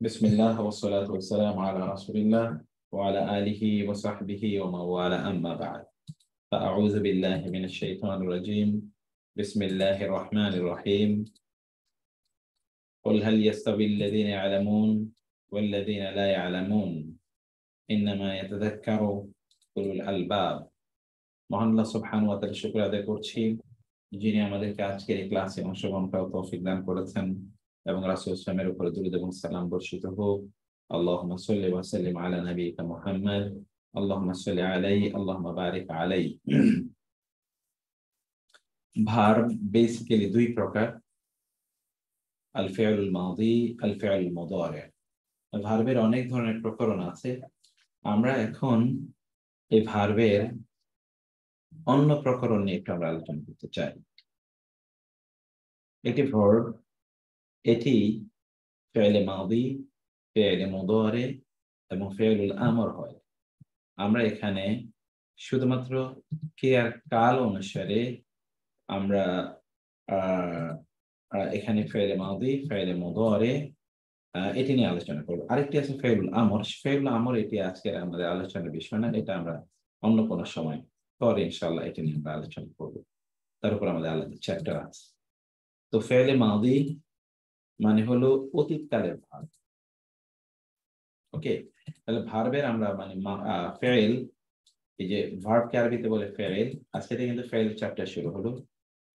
বিসমিল্লাহ ওয়াসসালাতু ওয়াসসালামু আলা রাসূলিল্লাহ ওয়া আলা আলিহি ওয়া সাহবিহি ওয়া মান ওয়ালা আম্মা বা'দ। ফাআউযু বিল্লাহি মিনাশ শাইতানির রাজীম। বিসমিল্লাহির রহমানির রহিম। কুল হাল ইয়াস্তাবিল্লাযীনা ইয়া'লামুন ওয়াল্লাযীনা লা ইয়া'লামুন ইন্নামা ইয়াতাযাক্কারু উলুল আলবাব। মহান আল্লাহ সুবহানাহু ওয়া তাআলার শুকর আদায় করছি, যিনি আমাদেরকে আজকের এই ক্লাসে অংশগ্রহণ করার তৌফিক দান করেছেন এবং রাসূল সাল্লাল্লাহু আলাইহি ওয়াসাল্লামের উপরে দুরূদ এবং সালাম বর্ষিত হোক। আল্লাহুম্মা সাল্লি ওয়া সাল্লিম আলা নাবিয়িকা মুহাম্মাদ। আল্লাহুম্মা সাল্লি আলাইহি, আল্লাহুম্মা বারিক আলাইহি। ভার্ব বেসিক্যালি দুই প্রকার, আল ফি'লুল মাদি, আল ফি'লুল মুদারি'। ভার্বের অনেক ধরনের প্রকরণ আছে। আমরা এখন এই ভার্বের অন্য প্রকরণ নিয়ে একটু আমরা আলোচনা করতে চাই। একটি ভার্ব, এটি ফেলে মাদি, ফেলে মুদারে এবং ফেলুল আমর হয়। আমরা এখানে শুধুমাত্র ক্রিয়ার কাল অনুসারে আমরা আ এখানে ফেলে মাদি, ফেলে মুদারে এটি নিয়ে আলোচনা করব। আরেকটি আছে ফেলুল আমর। ফেলুল আমর এটি আজকের আমাদের আলোচনার বিষয় না। এটা আমরা অন্য কোনো সময় পরে ইনশাআল্লাহ এটি নিয়ে আমরা আলোচনা করব। তার উপর আমাদের আলাদা চ্যাপ্টার আছে। তো ফেলে মাদি মানে হলো অতীতকালের ভার্ব। ওকে? তাহলে ভার্বের আমরা মানে ফেইল, এই যে ভার্বকে আরবিতে বলে ফেইল। আজকে থেকে কিন্তু ফেইল চ্যাপ্টার শুরু হলো।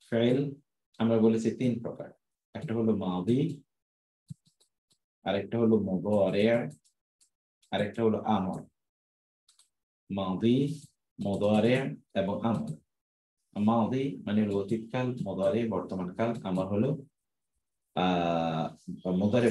ফেইল আমরা বলেছি ৩ প্রকার। একটা হলো মাদি, আরেকটা হলো মুদারি', আরেকটা হলো আমর। মাদি, মুদারি' এবং আমর। মাদি মানে হলো অতীতকাল, মুদারি' বর্তমান কাল, আমর হলো আ মুদারি'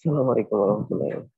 আসসালামু আলাইকুম ওয়া রাহমাতুল্লাহি।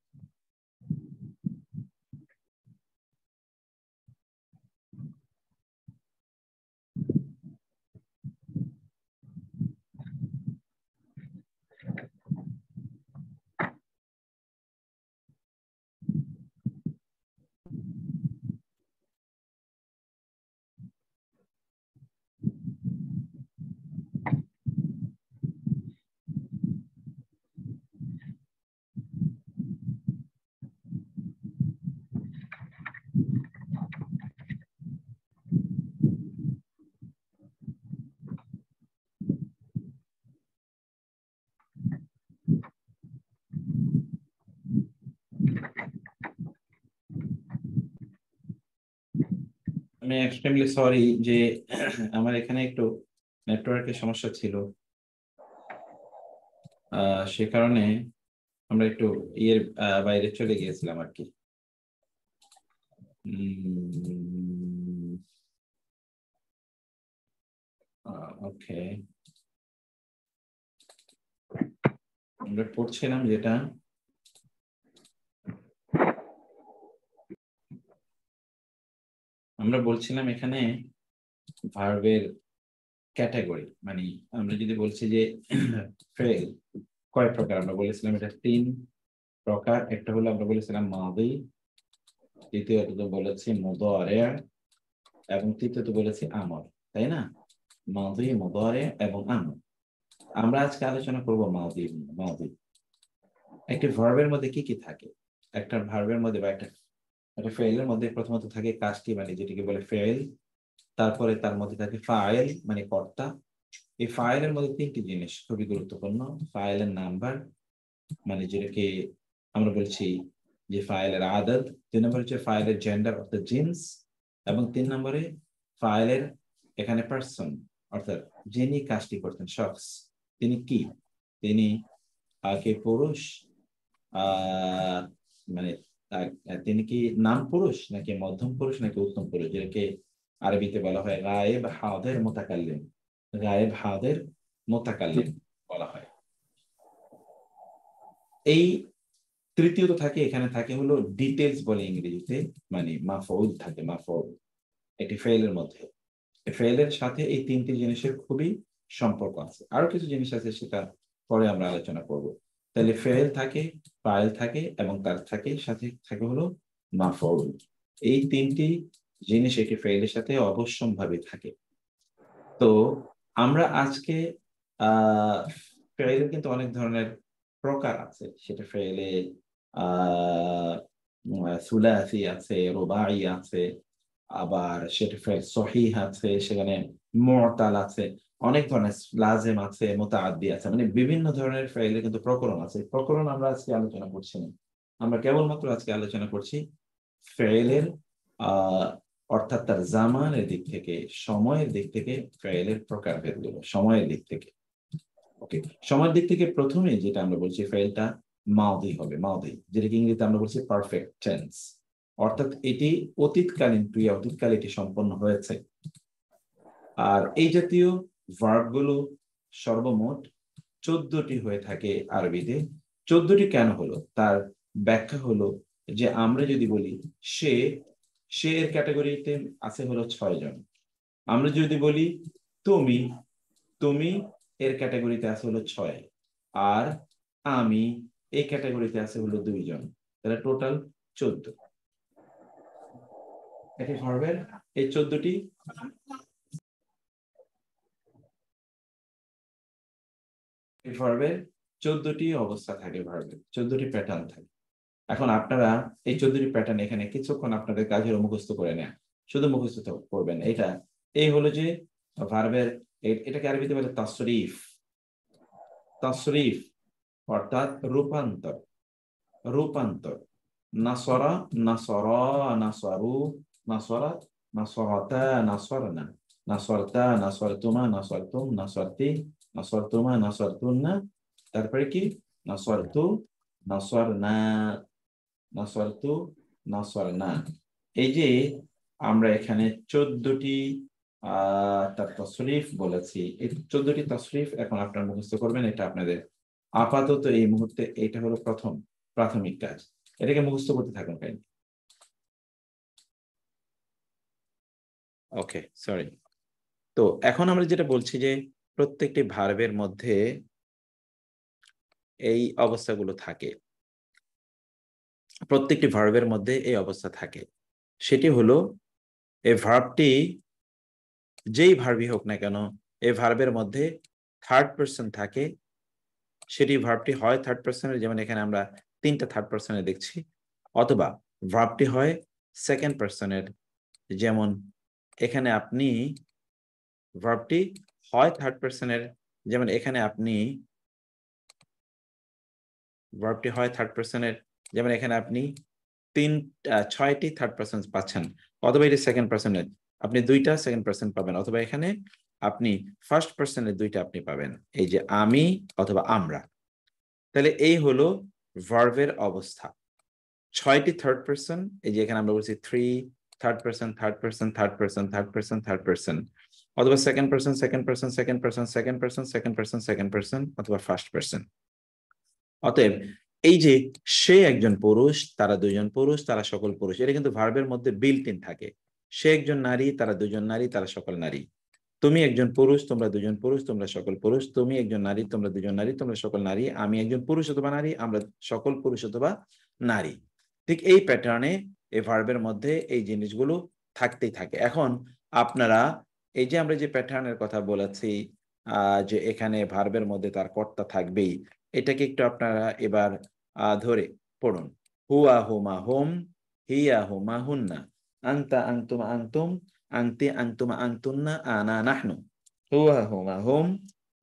আমি এক্সট্রিমলি সরি যে আমার এখানে একটু নেটওয়ার্কের সমস্যা ছিল, সে কারণে আমরা একটু ইয়ের বাইরে চলে গিয়েছিলাম আর কি। ওকে, আমরা পড়ছিলাম যেটা আমরা বলছিলাম এখানে ভার্বের ক্যাটাগরি, মানে আমরা যদি বলছি যে ফেল কয় প্রকার, আমরা বলেছিলাম এটা 3 প্রকার। একটা হলো আমরা বলেছিলাম মাদি, দ্বিতীয়ত বলেছি মুদারে, এবং তৃতীয়ত বলেছি আমর, তাই না? মাদি, মুদারে এবং আমর। আমরা আজকে আলোচনা করব মাদি। মাদি একটি ভার্বের মধ্যে কি কি থাকে? একটা ভার্বের মধ্যে বা একটা ফেইলের মধ্যে প্রথমত থাকে কাজটি, মানে যেটাকে বলে ফেইল। তারপরে তার মধ্যে থাকে ফাইল, মানে কর্তা। এই ফাইলের মধ্যে 3টি জিনিস খুবই গুরুত্বপূর্ণ। ফাইলের নাম্বার, মানে যেটাকে আমরা বলছি যে ফাইলের আদদ। 2 নম্বর হচ্ছে ফাইলের জেন্ডার অর্থাৎ জিন্স, এবং 3 নম্বরে ফাইলের এখানে পার্সন অর্থাৎ যিনি কাজটি করতেন, শখস, তিনি কি, তিনি কে পুরুষ, মানে তিনি কি নাম পুরুষ নাকি মধ্যম পুরুষ নাকি উত্তম পুরুষ, যেটাকে আরবিতে বলা হয় গায়েব হাদের মুতাকাল্লিম। গায়েব হাদের মুতাকাল্লিম বলা হয়। এই তৃতীয়ত থাকে, এখানে থাকে হলো ডিটেলস বলে ইংরেজিতে, মানে মাফউল থাকে, মাফউল। এটি ফেইলের মধ্যে, ফেইলের সাথে এই 3টি জিনিসের খুবই সম্পর্ক আছে। আরো কিছু জিনিস আছে, সেটা পরে আমরা আলোচনা করব। তাহলে ফেইল থাকে, ফাইল থাকে, এবং তার থাকে সাথে থাকে হলো মাফউল। এই 3টি জিনিস এটি ফেইলের সাথে অবশ্যম্ভাবী থাকে। তো আমরা আজকে ফেইলের কিন্তু অনেক ধরনের প্রকার আছে। সেটা ফেইলে সুলাসি আছে, রুবাই আছে, আবার সেটা ফেল সহিহ আছে, সেখানে মুতাল আছে, অনেক ধরনের লাজেম আছে, মুতাআদ্দি আছে, মানে বিভিন্ন ধরনের ফেইলের কিন্তু প্রকরণ আছে। প্রকরণ আমরা আজকে আলোচনা করছি না, আমরা কেবলমাত্র আজকে আলোচনা করছি ফেইলের আহ অর্থাৎ তার জামানের দিক থেকে, সময়ের দিক থেকে ফেইলের প্রকারভেদগুলো, সময়ের দিক থেকে। ওকে, সময়ের দিক থেকে প্রথমে যেটা আমরা বলছি ফেইলটা মাদি হবে, মাদি, যেটাকে ইংরেজিতে আমরা বলছি পারফেক্ট টেন্স, অর্থাৎ এটি অতীতকালীন ক্রিয়া, অতীতকালে এটি সম্পন্ন হয়েছে। আর এই জাতীয় ভার্বগুলো সর্বমোট 14টি হয়ে থাকে আরবিতে। 14টি কেন হলো তার ব্যাখ্যা হলো যে আমরা যদি বলি সে, সে এর ক্যাটাগরিতে আছে হলো 6 জন। আমরা যদি বলি তুমি, তুমি এর ক্যাটাগরিতে আছে হলো 6, আর আমি এই ক্যাটাগরিতে আছে হলো 2 জন, তাহলে টোটাল 14। এটি ভার্বের এই 14টি ভার্বের 14টি অবস্থা থাকে, ভার্বের 14টি প্যাটার্ন থাকে। এখন আপনারা এই 14টি প্যাটার্ন এখানে কিছুক্ষণ আপনাদের কাজের মুখস্থ করে নেন, শুধু মুখস্থ করবেন। এটা এই হলো যে ভার্বের, এটাকে আরবিতে বলে তাসরিফ। তাসরিফ অর্থাৎ রূপান্তর, রূপান্তর। নাসরা, নাসরা, নাসরু, নাসরাত, নাসরাতা, নাসরনা, নাসরতা, নাসরতুমা, নাসরতুম, নাসরতি, নাসরতুমা, নাসরতুন্না, তারপরে কি নাসরতু, নাসরনা, নাসরতু, নাসরনা। এই যে আমরা এখানে 14টি তার তাসরিফ বলেছি, এই 14টি তাসরিফ এখন আপনারা মুখস্থ করবেন, এটা আপনাদের আপাতত এই মুহূর্তে এটা হলো প্রাথমিক কাজ। এটাকে মুখস্থ করতে থাকুন ভাই। ওকে, সরি। তো এখন আমরা যেটা বলছি যে প্রত্যেকটি ভার্বের মধ্যে এই অবস্থাগুলো থাকে, প্রত্যেকটি ভার্বের মধ্যে এই অবস্থা থাকে। সেটি হলো এই ভার্বটি যেই ভার্বই হোক না কেন, এই ভার্বের মধ্যে থার্ড পারসন থাকে। সেটি ভার্বটি হয় থার্ড পারসনের, যেমন এখানে আমরা 3টা থার্ড পারসনে দেখছি, অথবা ভার্বটি হয় সেকেন্ড পারসনের, যেমন এখানে আপনি ভার্বটি হয় থার্ড পারসনের, যেমন এখানে আপনি ভার্বটি হয় থার্ড পারসনের, যেমন এখানে আপনি 6টি থার্ড পারসন পাচ্ছেন, অথবা এটি সেকেন্ড পারসনের আপনি 2টা সেকেন্ড পারসন পাবেন, অথবা এখানে আপনি ফার্স্ট পারসনের 2টা আপনি পাবেন, এই যে আমি অথবা আমরা। তাহলে এই হলো ভার্বের অবস্থা। 6টি থার্ড পারসন, এই যে এখানে আমরা বলছি 3 third person, third person, third person, third person, third person, অথবা second person, second person, second person, second person, second person, second person, অথবা ফার্স্ট পারসন। অতএব এই যে সে একজন পুরুষ, তারা দুজন পুরুষ, তারা সকল পুরুষ, এটা কিন্তু ভার্বের মধ্যে বিল্ট ইন থাকে। সে একজন নারী, তারা দুজন নারী, তারা সকল নারী। তুমি একজন পুরুষ, তোমরা দুজন পুরুষ, তোমরা সকল পুরুষ। তুমি একজন নারী, তোমরা দুজন নারী, তোমরা সকল নারী। আমি একজন পুরুষ অথবা নারী, আমরা সকল পুরুষ অথবা নারী। ঠিক এই প্যাটার্নে এই ভার্বের মধ্যে এই জিনিসগুলো থাকতেই থাকে। এখন আপনারা এই যে আমরা যে প্যাটার্নের কথা বলেছি, যে এখানে ভার্বের মধ্যে তার কর্তা থাকবেই, এটাকে একটু আপনারা এবার ধরে পড়ুন। হুয়া হুমা হুম, হিয়া হুমা হুন্না, আনতা আনতুম আনতুম, আনতি আনতুমা আনতুন্না, আনা নাহনু। হুয়া হুমা হুম,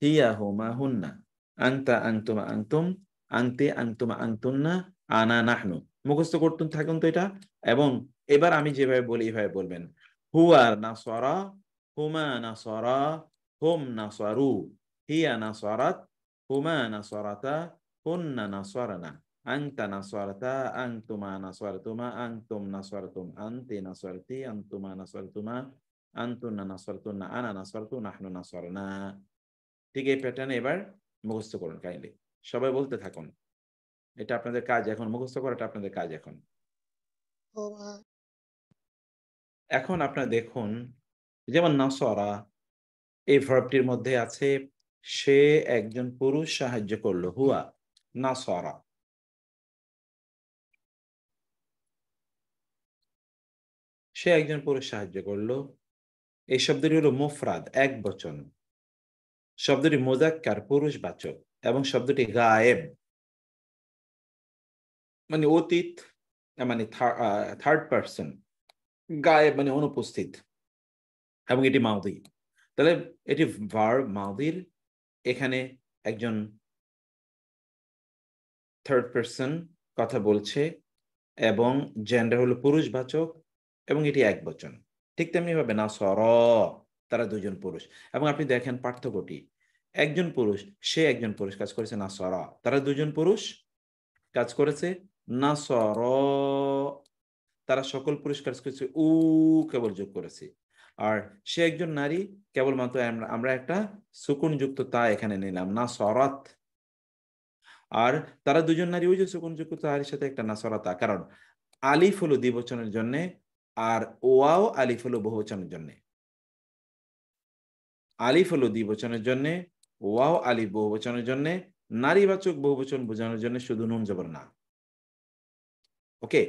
হিয়া হুমা হুন্না, আনতা আনতুমা আনতুম, আনতি আনতুমা আনতুন্না, আনা নাহনু। মুখস্থ করতে থাকুন তো এটা। এবং এবার আমি যেভাবে বলি এইভাবে বলবেন। হুয়া নাসরা, হুমা নাসরা, হুম নাসরু, হিয়া নাসরাত, হুমা নাসরাতা, হুন্না নাসরানা, আনতা নাসরতা, আনতুমা নাসরতুমা, আনতুম নাসরতুম, আনতি নাসরতি, আনতুমা নাসরতুমা, আনতুন্না নাসরতুন্না, আনা নাসরতু, নাহনু নাসরনা। ঠিক এই প্যাটার্নে এবার মুখস্থ করুন কাইন্ডলি। সবাই বলতে থাকুন। এটা আপনাদের কাজ এখন, মুখস্থ করাটা আপনাদের কাজ এখন। এখন আপনারা দেখুন, যেমন নাসরা, এই ভার্বটির মধ্যে আছে সে একজন পুরুষ সাহায্য করলো, হুয়া নাসরা। সে একজন পুরুষ সাহায্য করলো। এই শব্দটি হলো মুফরাদ, এক বচন। শব্দটি মুযাক্কার, পুরুষবাচক, এবং শব্দটি গায়েব মানে অতীত, মানে থার্ড পারসন। গায়েব মানে অনুপস্থিত, এবং এটি মাউদি। তাহলে এটি ভার্ব মাউদির, এখানে একজন থার্ড পারসন কথা বলছে, এবং জেন্ডার হলো পুরুষবাচক, এবং এটি এক বচন। ঠিক তেমনি ভাবে নাসর, তারা দুজন পুরুষ। এবং আপনি দেখেন পার্থক্যটি, একজন পুরুষ, সে একজন পুরুষ কাজ করেছে নাসরা, তারা দুজন পুরুষ কাজ করেছে নাসর, তারা সকল পুরুষ কাজ করেছে উ কেবল যোগ করেছে। আর সে একজন নারী, কেবলমাত্র আমরা একটা সুকুনযুক্ত তা এখানে নিলাম, নাসরাত। আর তারা দুজন নারী, ওই যে সুকুনযুক্ত তার সাথে একটা নাসরাতা, কারণ আলিফ হলো দ্বিবচনের জন্য, আর ওয়াও আলিফ হলো বহুবচনের জন্য। আলিফ হলো দ্বিবচনের জন্য, ওয়াও আলিফ বহুবচনের জন্য, নারীবাচক বহুবচন বোঝানোর জন্য শুধু নুন জবর না। ওকে,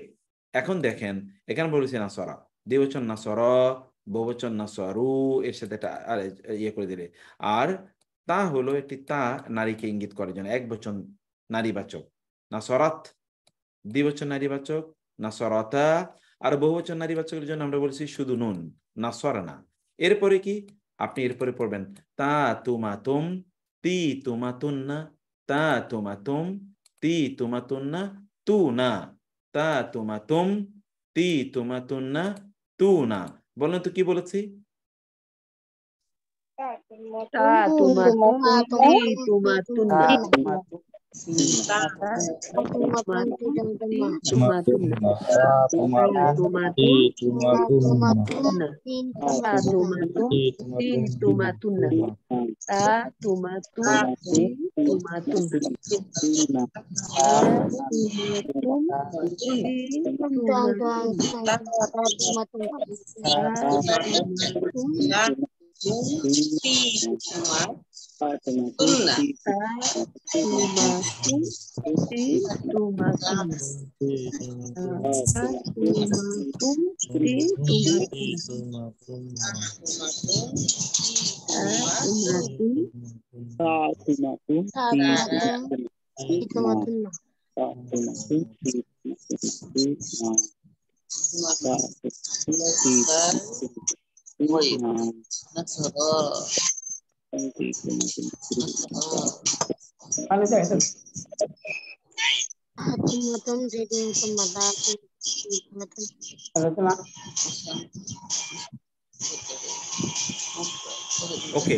এখন দেখেন এখানে বলেছি নাসরা, দ্বিবচন নাসর, বহুবচন নাসরু, এর সাথে একটা ইয়ে করে দিলে। আর তা হলো একটি তা, নারীকে ইঙ্গিত করার জন্য, এক বচন নারীবাচক নাসরাত, দ্বিবচন নারীবাচক নাসরাতা, আর বহুবচন নারীবাচকের জন্য আমরা বলছি শুধু নুন, নাসরানা। এরপরে কি আপনি এরপরে পড়বেন তা তুমা তুম, তি তুমা তুন্না, তা তুমা তুম, তি তুমা তুন্না, তু না, তা তুমা তুম, তি তুমা তুন্না, তু না। বলেন তো কি বলেছি? তা তুমা তুম, তি তুমা তুন্না। ওকে,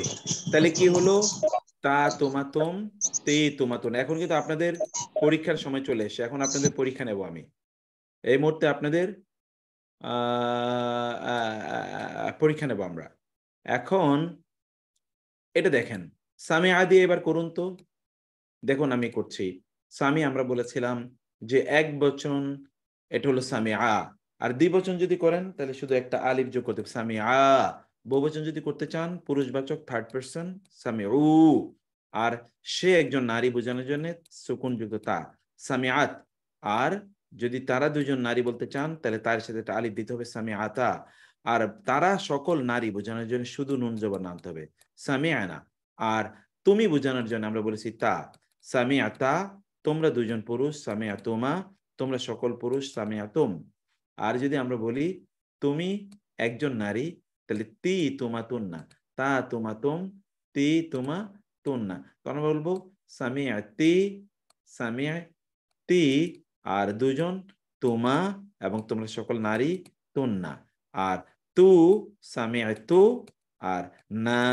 তাহলে কি হলো? তা তোমাতম তে তোমাতন। এখন কিন্তু আপনাদের পরীক্ষার সময় চলে এসে, এখন আপনাদের পরীক্ষা নেব আমি এই মুহূর্তে। আপনাদের পরীক্ষা নেব আমরা এখন। এটা দেখেন, সামিআ দিয়ে এবার করুন তো। দেখুন আমি করছি। সামি আমরা বলেছিলাম যে এক বচন, এটা হলো সামিআ। আর দ্বিবচন যদি করেন তাহলে শুধু একটা আলিফ যোগ করতে হবে, সামিআ। বহুবচন যদি করতে চান পুরুষবাচক থার্ড পারসন সামিউ। আর সে একজন নারী বোঝানোর জন্য সুকুন যুক্ত তা, সামিআত। আর যদি তারা দুজন নারী বলতে চান তাহলে তার সাথে একটা আলিফ দিতে হবে, সামিআতা। আর তারা সকল নারী বোঝানোর জন্য শুধু নুন জবর আনতে হবে, সামিআনা। আর তুমি বোঝানোর জন্য আমরা বলেছি তা, সামিআতা। তোমরা দুজন পুরুষ, সামিআতুমা। তোমরা সকল পুরুষ, সামিআতুম। আর যদি আমরা বলি তুমি একজন নারী তাহলে তি তুমাতুন্না, তা তুমাতুম, তি তুমাতুন্না। তখন বলবো সামিআতি, সামিআতি। আর দুজন তুমা, এবং তোমরা সকল নারী, তুন্না। আর তু, সামিআতু। আর না,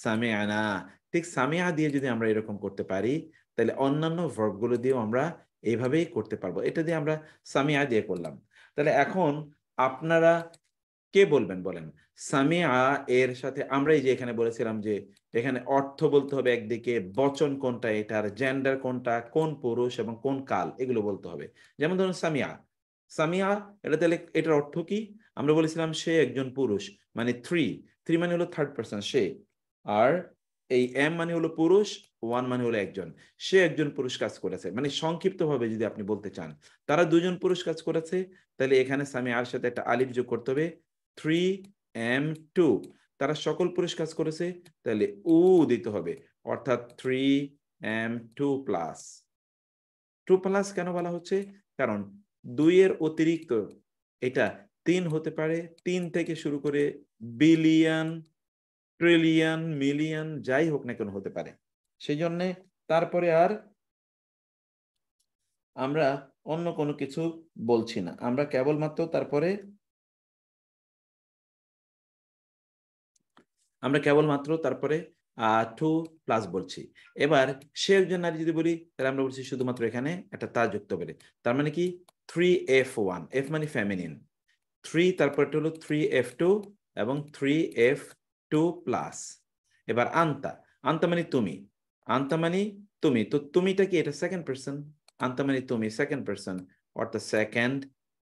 সামিআনা। ঠিক সামিআ দিয়ে যদি আমরা এরকম করতে পারি তাহলে অন্যান্য ভার্বগুলো দিয়েও আমরা এইভাবেই করতে পারবো। এটা দিয়ে আমরা সামিআ দিয়ে করলাম। তাহলে এখন আপনারা কে বলবেন বলেন? সামিআ এর সাথে আমরা এই যে এখানে বলেছিলাম যে এখানে অর্থ বলতে হবে একদিকে, বচন কোনটা, এটার জেন্ডার কোনটা, কোন পুরুষ এবং কোন কাল, এগুলো বলতে হবে। যেমন ধরুন সামিআ, সামিআ এটা তাহলে এটার অর্থ কি? আমরা বলেছিলাম সে একজন পুরুষ, মানে থ্রি। থ্রি মানে হলো থার্ড পারসন সে। আর এই এম মানে হলো পুরুষ, ওয়ান মানে হলো একজন। সে একজন পুরুষ কাজ করেছে, মানে সংক্ষিপ্ত ভাবে যদি আপনি বলতে চান তারা দুজন পুরুষ কাজ করেছে, তাহলে এখানে সামিআর সাথে একটা আলিফ যোগ করতে হবে, 3M2। তারা সকল পুরুষ কাজ করেছে, তাহলে উ দিতে হবে, অর্থাৎ 3M2 প্লাস। 2 প্লাস কেন বলা হচ্ছে? কারণ 2 এর অতিরিক্ত এটা 3 হতে পারে, 3 থেকে শুরু করে বিলিয়ন, ট্রিলিয়ন, মিলিয়ন, যাই হোক না কেন হতে পারে। সেই জন্য তারপরে আর আমরা অন্য কোনো কিছু বলছি না, আমরা কেবলমাত্র তারপরে টু প্লাস বলছি। এবার সে একজন নারী যদি বলি তাহলে আমরা বলছি শুধুমাত্র এখানে একটা তা যুক্ত করে। তার মানে কি 3F1, এফ মানে ফেমিনিন, 3 তারপরটা হলো 3F2 এবং 3F2 প্লাস। এবার আন্তা, আন্তা মানে তুমি, আন্তা মানে তুমি, তো তুমিটা কি? এটা সেকেন্ড পারসন। আন্তা মানে তুমি, সেকেন্ড পারসন, অর্থাৎ সেকেন্ড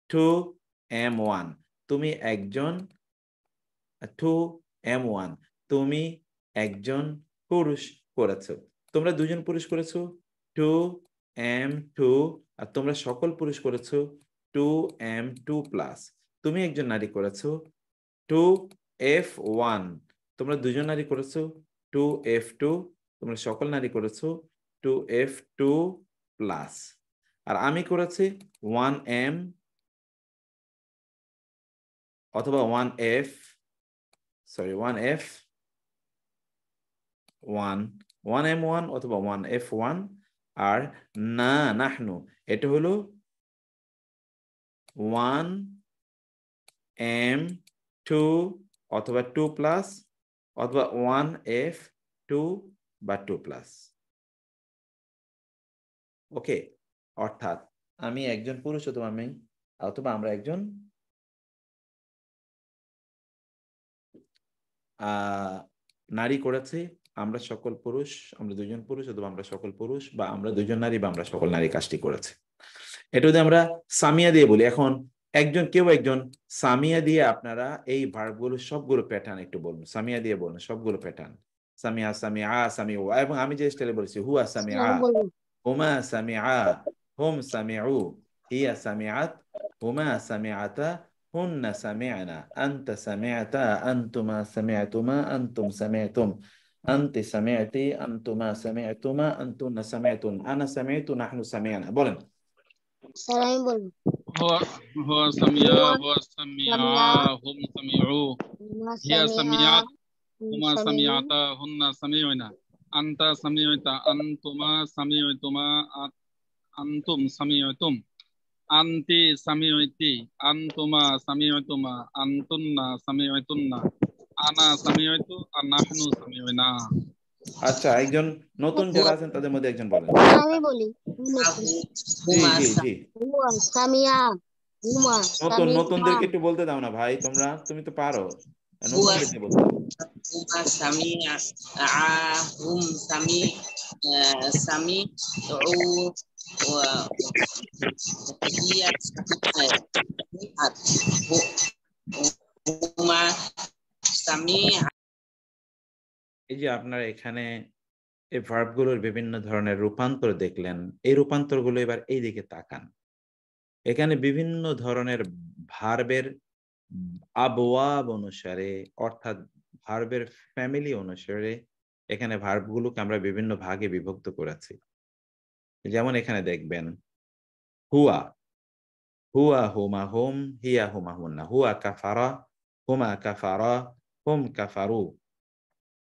2M1। তুমি একজন 2M1, তুমি একজন পুরুষ করেছো। তোমরা দুজন পুরুষ করেছো 2M2। আর তোমরা সকল পুরুষ করেছো 2M2 প্লাস। তুমি একজন নারী করেছো 2F1। তোমরা দুজন নারী করেছো 2F2। তোমরা সকল নারী করেছো 2F2 প্লাস। আর আমি করেছি 1M অথবা 1F, সরি 1F1, 1M1 অথবা 1F1। আর না, নাহনু এটা হলো 1M2 অথবা 2 প্লাস, অথবা 1F2 বা 2 প্লাস। ওকে, অর্থাৎ আমি একজন পুরুষ অথবা আমরা একজন নারী করেছি, আমরা সকল পুরুষ, আমরা দুজন পুরুষ অথবা আমরা সকল পুরুষ, বা আমরা দুজন নারী বা আমরা সকল নারী কাজটি করেছি। এটা যদি আমরা সামিয়া দিয়ে বলি, এখন কেউ একজন সামিয়া দিয়ে আপনারা এই ভার্বগুলো সবগুলো প্যাটার্ন একটু বলুন, সামিয়া দিয়ে বলুন সবগুলো প্যাটার্ন। সামিয়া, সামিআ, সামিউ, এবং আমি যে স্টাইলে বলেছি, হুয়া সামিআ, হুমা সামিআ, হুম সামিউ, হিয়া সামিআত, হুমা সামিআতা, হুন্না সামিআনা, আনতা সামিআতা, আনতুমা সামিআতুমা, আনতুম সামিআতুম, আনতি সামিআতি, আনতুমা সামিআতুমা, আনতুন্না সামিআতুন, আনা সামিআতু, নাহনু সামিআনা। বলেন। هو سميع هو سميعا هم سميعوا هي سميعت هما سميعتا هن سميعنا أنت سميعت أنتما سميعتما أنتم سميعتم أنت سميعتي أنتما سميعتما أنتن سميعتن أنا سميعت نحن سميعنا। আচ্ছা, একজন নতুন যারা আছেন তাদের মধ্যে একজন বলেন। আমি বলি। জি জি জি, নতুনদেরকে একটু বলতে দাও না ভাই, তুমি তো পারো, নতুনদেরকে বলতে দাও। হুমা সামিআ হুম সামিউ ওয়া হিয়া হুমা সামিআ। এই যে আপনারা এখানে এই ভার্বগুলোর বিভিন্ন ধরনের রূপান্তর দেখলেন, এই রূপান্তরগুলো এবার এই দিকে তাকান। এখানে বিভিন্ন ধরনের ভার্বের আবওয়াব অনুসারে, অর্থাৎ ভার্বের ফ্যামিলি অনুসারে এখানে ভার্বগুলোকে আমরা বিভিন্ন ভাগে বিভক্ত করেছি। যেমন এখানে দেখবেন হুয়া, হুয়া হুমা হুম, হিয়া হুমা হুন্না, হুয়া কাফারা, হুমা কাফারা, হুম কাফারু,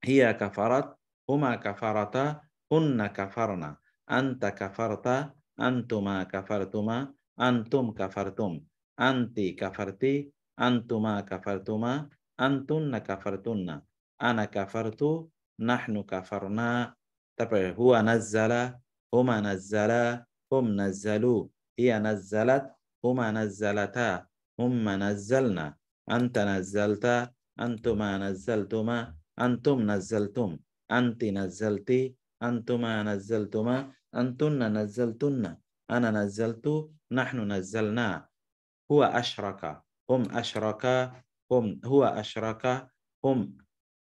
হিয়া কাফারাত, হুমা কাফারাতা, হুন্না কাফারনা, আনতা কাফারতা, আনতুমা কাফারতুমা, আনতুম কাফারতুম, আনতি কাফারতি, আনতুমা কাফারতুমা, আনতুন্না কাফারতুন্না, আনা কাফারতু, নাহনু কাফারনা। তারপরে হুয়া নাজ্জালা, হুমা নাজ্জালা, হুম নাজ্জালু, হিয়া নাজ্জালাত, হুমা নাজ্জালাতা, হুম্মা নাজ্জালনা, আনতা নাজ্জালতা, আনতুমা নাজ্জালতুমা, أنتم نزلتم، أنت نزلتي، أنتما نزلتما، أنتن نزلتن، أنا نزلت، نحن نزلنا، هو أشرك، هم أشركا، هو أشرك،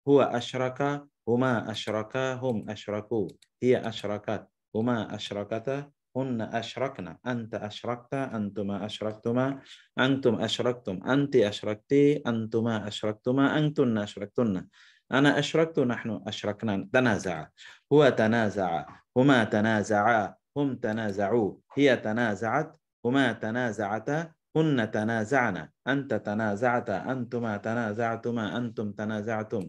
هو أشرك، هما أشركا، هم أشركوا، هي أشركت، هما أشركتا، هن أشركنا، أنت أشركت، أنتما أشركتما، أنتم أشركتم، أنت أشركتي، أنتما أشركتما، أنتن أشركتن، أنا أشركت، نحن أشركنا. تنازع، هو تنازع، هما تنازعا، هم تنازعوا، هي تنازعت، هما تنازعتا، هن تنازعنا، أنت تنازعت، أنتما تنازعتما، أنتم تنازعتم।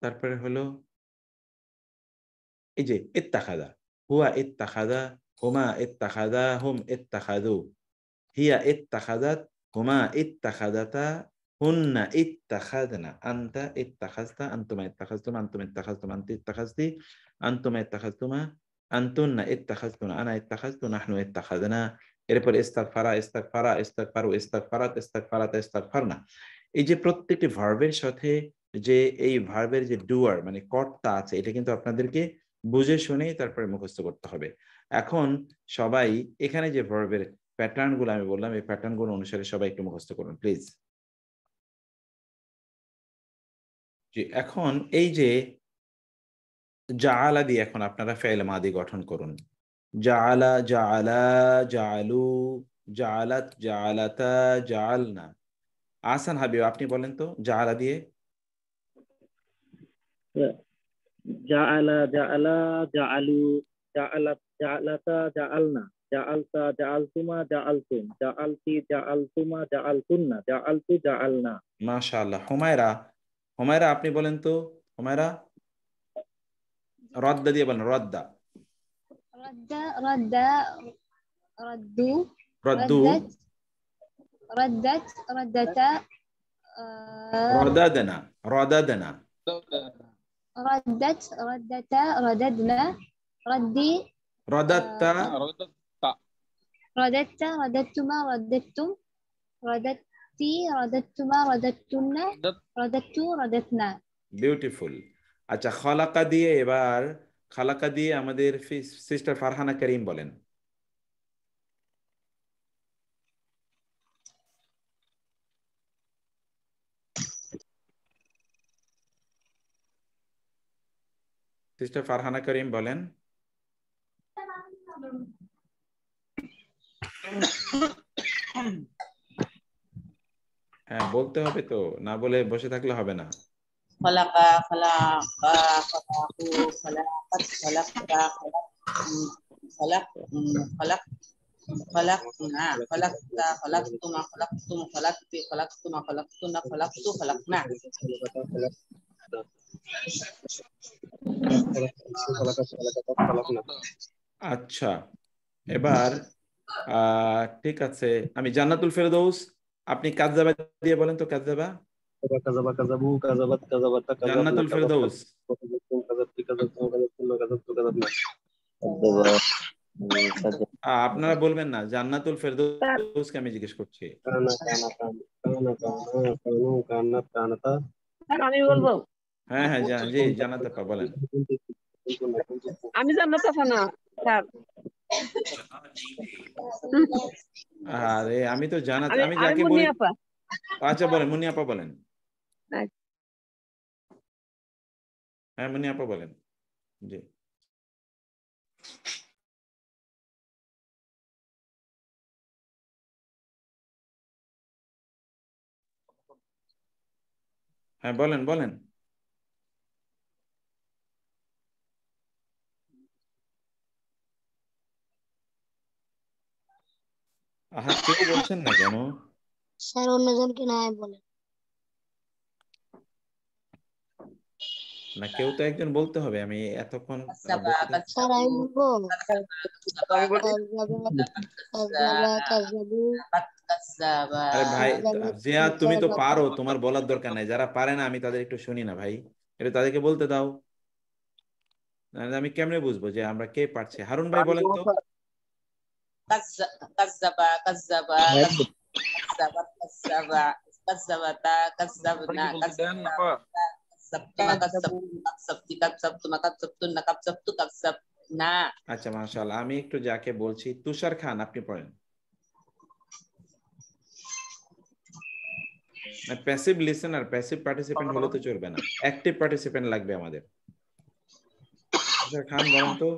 তারপরে হলো এই যে ইত্তাখাদা, হুয়া ইত্তাখাদা, হুমা ইত্তাখাদা, হুম ইত্তাখাদু, হিয়া ইত্তাখাদাত, হুমা ইত্তাখাদাতা, হুন্না ইত্তাখাদনা, আনতা ইত্তাখাজতা, আনতুমা ইত্তাখাজতুম, আনতুম ইত্তাখাজতুম, আনতি ইত্তাখাজতি, আনতুমা ইত্তাখাজতুমা, আনতুন্না ইত্তাখাজতুনা, আনা ইত্তাখাজতু, নাহনু ইত্তাখাদনা। এরপর ইস্তাগফারা, ইস্তাগফারা, ইস্তাগফারু, ইস্তাগফারাত, ইস্তাগফারাতা, ইস্তাগফারনা। এই যে প্রত্যেকটি ভার্বের সাথে যে এই ভার্বের যে ডুয়ার মানে কর্তা আছে, এটা কিন্তু আপনাদেরকে বুঝে শুনেই তারপরে মুখস্থ করতে হবে। এখন সবাই এখানে যে ভার্বের প্যাটার্ন গুলো আমি বললাম, এই প্যাটার্ন গুলো অনুসারে সবাই একটু মুখস্থ করুন প্লিজ। জি, এখন এই যে জাআলা দিয়ে এখন আপনারা ফেল মাদি গঠন করুন। জাআলা, জাআলা, জাআলু, জাআলাত, জাআলাতা, জাআলনা। আহসান হাবিব, আপনি বলেন তো জাআলা দিয়ে। জাআলা, জাআলা, জাআলু, জাআলাত, জাআলাতা, জাআলনা। জাআলতা, জাআলতুমা, জাআলতুম, জাআলতি, জাআলতুমা, জাআলতুন্না, জাআলতু, জাআলনা। মাশাআল্লাহ। হুমায়রা, হুমায়রা আপনি বলেন তো। হুমায়রা রদ্দা দিয়ে বলেন, রদ্দা। رد رد ردوا রদ্দু, ردت ردتا রদাদনা, রদাদনা। ردت ردتا رددنا ردي রদাত্তা, رددت رددتما رددتم رددتي رددتما رددتن رددتو رددنا। বিউটিফুল। আচ্ছা, খলাকা দিয়ে এবার, খালাকা দিয়ে আমাদের সিস্টার ফারহানা করিম বলেন। সিস্টার ফারহানা করিম বলেন। হ্যাঁ, বলতে হবে তো, না বলে বসে থাকলে হবে না। খলাকা, খলাকা, খলাকু, খলাকাত, খলাকতা, খলাক, খলাক, খলাকনা, খলাকতা, খলাকতুমা, খলাকতুম, খলাকতি, খলাকতুমা, খলাকতুনা, খলাকতু, খলাকনা। আচ্ছা, এবার ঠিক আছে, আমি জান্নাতুল ফেরদৌস, আপনি কাযযাবা দিয়ে বলেন তো। কাযযাবা, কাযাবা, কাযাবু, কাযাবাত, কাযাবাতা, কাযাবনা, জান্নাতুল ফেরদৌস। কাযাবতুম, কাযাবতি, কাযাবতুম, কাযাবতুন্না, কাযাবতু, কাযাবনা। আপনারা বলবেন না, জান্নাতুল ফেরদৌসকে আমি জিজ্ঞেস করছি। কানা, কানা, কানা, কানা, কানু, কানাত, কানাতা। আমি বলবো। হ্যাঁ হ্যাঁ, জি জান্নাত আপা বলেন। আমি জান্নাত আপা না স্যার। আরে আমি তো জানাত, আমি আমি যাকে মুন্নি বলি। আপা। আচ্ছা বলেন, মুন্নি আপা বলেন। হ্যাঁ, মুন্নি আপা বলেন। জি। হ্যাঁ বলেন বলেন। আহা, কেউ বলছেন না কেন? স্যার অন্যজনকে না বলেন। না, কেউ তো একজন বলতে হবে। আমি এতক্ষণ স্যার আমি বলবো। আরে ভাই জিয়া, তুমি তো পারো, তোমার বলার দরকার নাই। যারা পারে না আমি তাদের একটু শুনি না ভাই, এটা তাদেরকে বলতে দাও। আমি কেমনে বুঝবো যে আমরা কে পারছে? হারুন ভাই বলেন তো। কাযাবা, কাযাবা, কাযাবাত, কাযাবা, কাযাবাতা, কাযাবনা, কাযাবতুমা, কাযাবতি, কাযাবতুমা, কাযাবতুন্না, কাযাবতু, কাযাবনা। আচ্ছা মাশাআল্লাহ। আমি একটু যাকে বলছি, তুষার খান আপনি পড়েন। প্যাসিভ লিসেনার, প্যাসিভ পার্টিসিপেন্ট হলে তো চলবে না, অ্যাক্টিভ পার্টিসিপেন্ট লাগবে আমাদের। তুষার খান বলেন তো।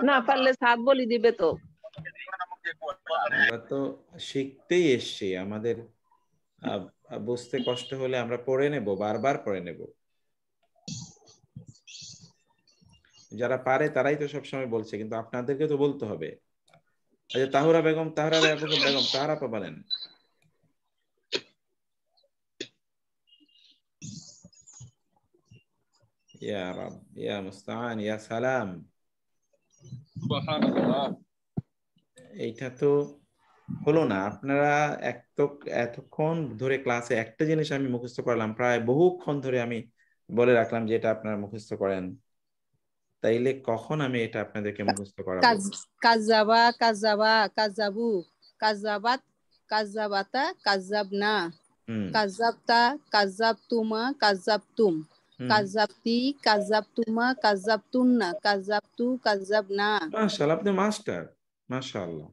না পারলে সাত বলি দিবে তো। আমরা তো শিখতেই এসছি, আমাদের বুঝতে কষ্ট হলে আমরা পড়ে নেব, বারবার পড়ে নেব। যারা পারে তারাই তো সবসময় বলছে, কিন্তু আপনাদেরকে তো বলতে হবে। আচ্ছা, তাহুরা বেগম, তাহারা বেগম, তাহারা আপা বলেন। ইয়া রাব, ইয়া মুস্তাআন, ইয়া সালাম। সুবহানাল্লাহ। এইটা তো হলো না। আপনারা এতক্ষণ ধরে ক্লাসে একটা জিনিস আমি মুখস্থ করলাম, প্রায় বহুক্ষণ ধরে আমি বলে রাখলাম যে এটা আপনারা মুখস্থ করেন, তাইলে কখন আমি এটা আপনাদেরকে মুখস্থ করাবো? কাযাবা, কাযাবা, কাযাবু, কাযাবাত, কাযাবাতা, কাযাবনা, কাযাবতা, কাযাবতুমা, কাযাবতুম, কাযাবতি, কাযাবতুমা, কাযাবতুন্না, কাযাবতু, কাযাবনা। মাশাআল্লাহ, আপনি মাস্টার। মাশাআল্লাহ।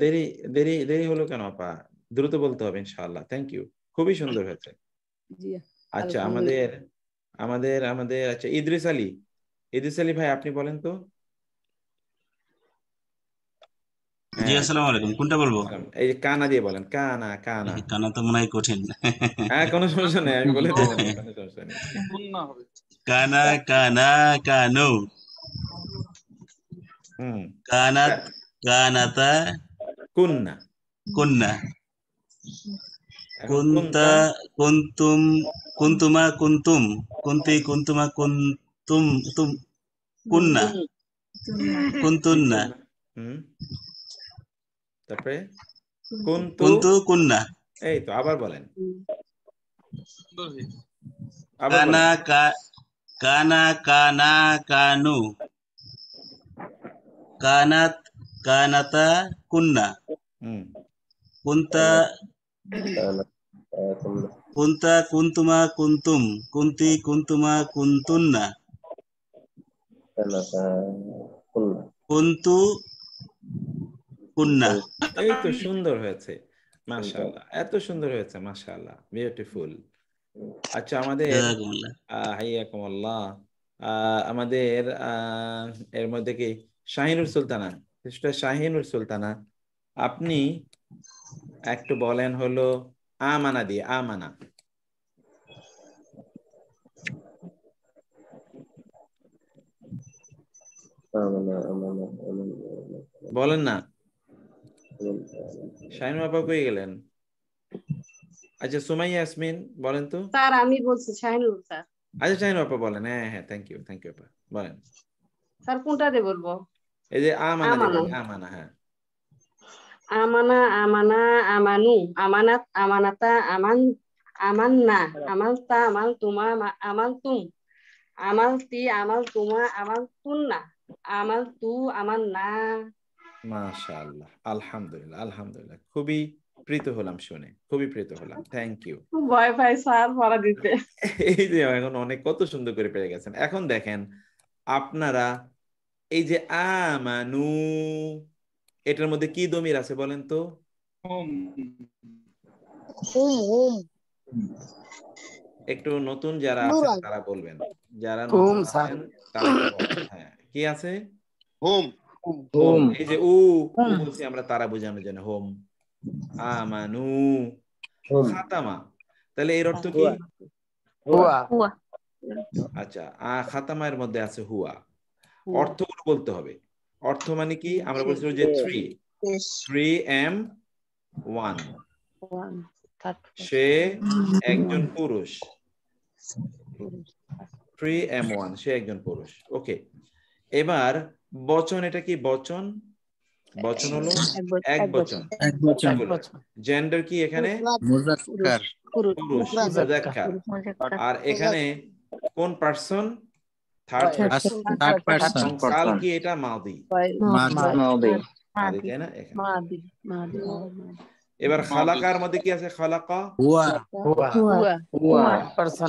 দেরি দেরি দেরি হলো কেন আপা? দ্রুত বলতে হবে ইনশাআল্লাহ। থ্যাংক ইউ, খুবই সুন্দর হয়েছে। আচ্ছা, আমাদের আমাদের আমাদের আচ্ছা, ইদ্রিস আলী, ইদ্রিস আলী ভাই আপনি বলেন তো। জি আসসালামু আলাইকুম, কোনটা বলবো? এই যে কানা দিয়ে বলেন, কানা কানা। কানা তো মনে হয় কঠিন। হ্যাঁ, কোনো সমস্যা নেই, আমি বলে দেবো, কোনো সমস্যা নেই। কানা কানা কানু কানাত কানাতা কুন্না কুন্না এখন কুন্তা কুন্তুম কুন্তুমা কুন্তুম কুন্তি কুন্তুমা কুন্তুম তুম কুন্না কুন্তুন্না তারপরে কুন্তু কুন্তু কুন্না এই তো আবার বলেন আবার কানা বলেন কানা কানা কানু কানাত কানাতা কুন্না কুন্তা কুন্তা কুন্তুমা কুন্তুম কুন্তি কুন্তুমা কুন্তুন্না কুন্তু কুন্না। এই তো সুন্দর হয়েছে মাশাআল্লাহ, এত সুন্দর হয়েছে মাশাআল্লাহ, বিউটিফুল। আচ্ছা আমাদের হাইয়াকুমুল্লাহ আমাদের এর মধ্যে কি শাহিনুর সুলতানা, শাহিনুর সুলতানা আপনি একটু বলেন হলো আমানা দিয়ে, আমানা বলেন না। শাহিনুর আপা কই গেলেন? আচ্ছা সুমাইয়া ইয়াসমিন বলেন তো। স্যার আমি বলছি শাহিনুর স্যার। আচ্ছা শাহিনুর আপা বলেন। হ্যাঁ হ্যাঁ থ্যাংক ইউ আপা বলেন। স্যার কোনটা দিয়ে বলবো? এই যে আমানা দিয়ে বলেন, আমানা। হ্যাঁ আমানা আমানা আমানু আমানাত আমানাতা আমান আমান্না আমালতা আমালতুমা আমালতুম আমালতি আমালতুমা আমালতুন্না আমালতু আমান্না। মাশাআল্লাহ, আলহামদুলিল্লাহ আলহামদুলিল্লাহ, খুবই প্রীত হলাম শুনে, খুবই প্রীত হলাম, থ্যাংক ইউ। ভয় পাই স্যার পড়া দিতে। এই যে এখন অনেক কত সুন্দর করে পেরে গেছেন। এখন দেখেন আপনারা এই যে আমানু এটার মধ্যে কি দমির আছে বলেন তো? একটু নতুন যারা আছেন তারা বলবেন, যারা নতুন আছেন তারা একটু বলেন। হ্যাঁ কি আছে? হোম। এই যে বলছি আমরা তারা বোঝানোর জন্য হোম। আমানু খাতামা, তাহলে এর অর্থ কি? হুয়া। আচ্ছা খাতামা এর মধ্যে আছে হুয়া, অর্থগুলো বলতে হবে। অর্থ মানে কি? আমরা বলছি যে 3M1, সে একজন পুরুষ। 3M1 সে একজন পুরুষ। ওকে, এবার বচন, এটা কি বচন? বচন হলো এক বচন। জেন্ডার কি এখানে? পুরুষ, মুযাক্কার। আর এখানে কোন পারসন? Third person. কাল কি? এটা মাদি, তাই না? এবার খালাকার মধ্যে কি আছে? খালাকা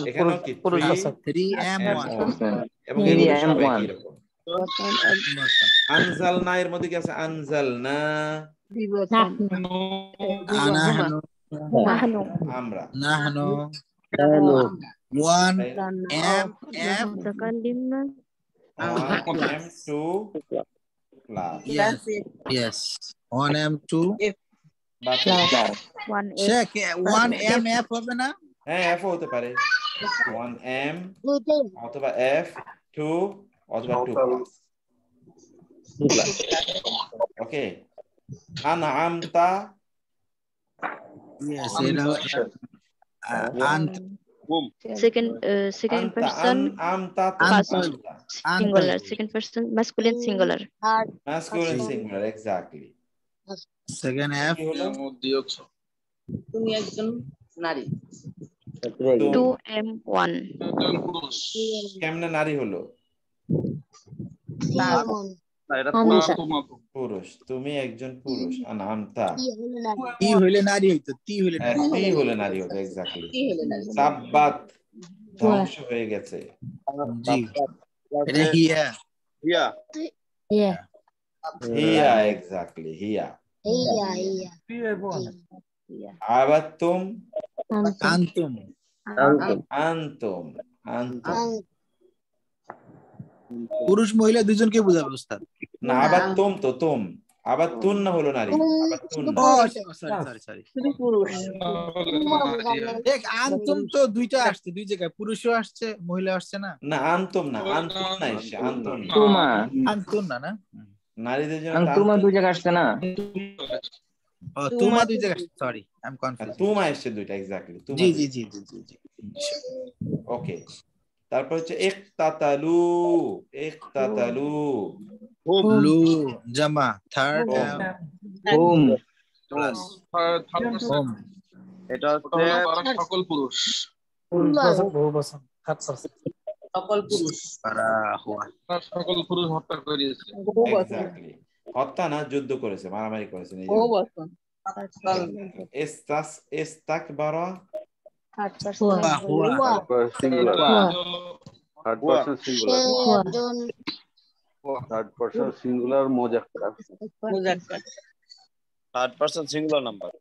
এখানে কি 3M1 এবং এগুলো সব একই রকম। আনজালনা এর মধ্যে কি আছে? আনজালনা আমরা। 1M2 plus Yes. 1M2 check 1MF হবে না? হ্যাঁ F হতে পারে, 1M অথবা F2 অথবা 2 plus। ওকে, আনআমতা Yes, second person singular, second person masculine singular, exactly। Second F তুমি একজন নারী। 2M1 কেমনে নারী হলো? পুরুষ, তুমি একজন পুরুষ। আনআমতা টি হইলে নারী হইতো, টি হইলে নারী হতো এক্স্যাক্টলি। সাব্বাত ধ্বংস হয়ে গেছে। জি এটা হিয়া এক্স্যাক্টলি, হিয়া। আবাতুম আনতুম পুরুষ মহিলা দুজনকে বোঝাবে উস্তাদ। না আবাতুম তো তুম, আবার তুন্না হলো নারী, আবার তুন্না। সরি শুধু পুরুষ। দেখ আনতুম তো দুইটা আসছে, দুই জায়গায় পুরুষও আসছে মহিলা আসছে না। না আনতুম না, আনতুন্না এসছে, আনতুন্না। তুমা আনতুন্না না, নারীদের জন্য তুমা দুই জায়গায় আসছে না। ও তুমা দুই জায়গায় আসছে, সরি আই এম কনফিউজ। তুমা এসছে দুইটা, এক্স্যাক্টলি তুমা। জি জি জি জি জি জি। ওকে, তারপর হচ্ছে ইকতাতালু, ইকতাতালু। লু জামা, থার্ড হুম প্লাস থার্ড হোম। এটা হচ্ছে তারা সকল পুরুষ। সকল পুরুষ। পারা হুয়া। তারা সকল পুরুষ হত্যা করিয়েছে। এক্স্যাক্টলি, হত্যা না, যুদ্ধ করেছে, মারামারি করেছে। ইস্তাকবারা হুয়া হুয়া সিঙ্গুলার, হুয়া। থার্ড পারসন সিঙ্গুলার, একজন থার্ড পারসন সিঙ্গুলার মুজাক্কার, মুজাক্কার। Third person singular number.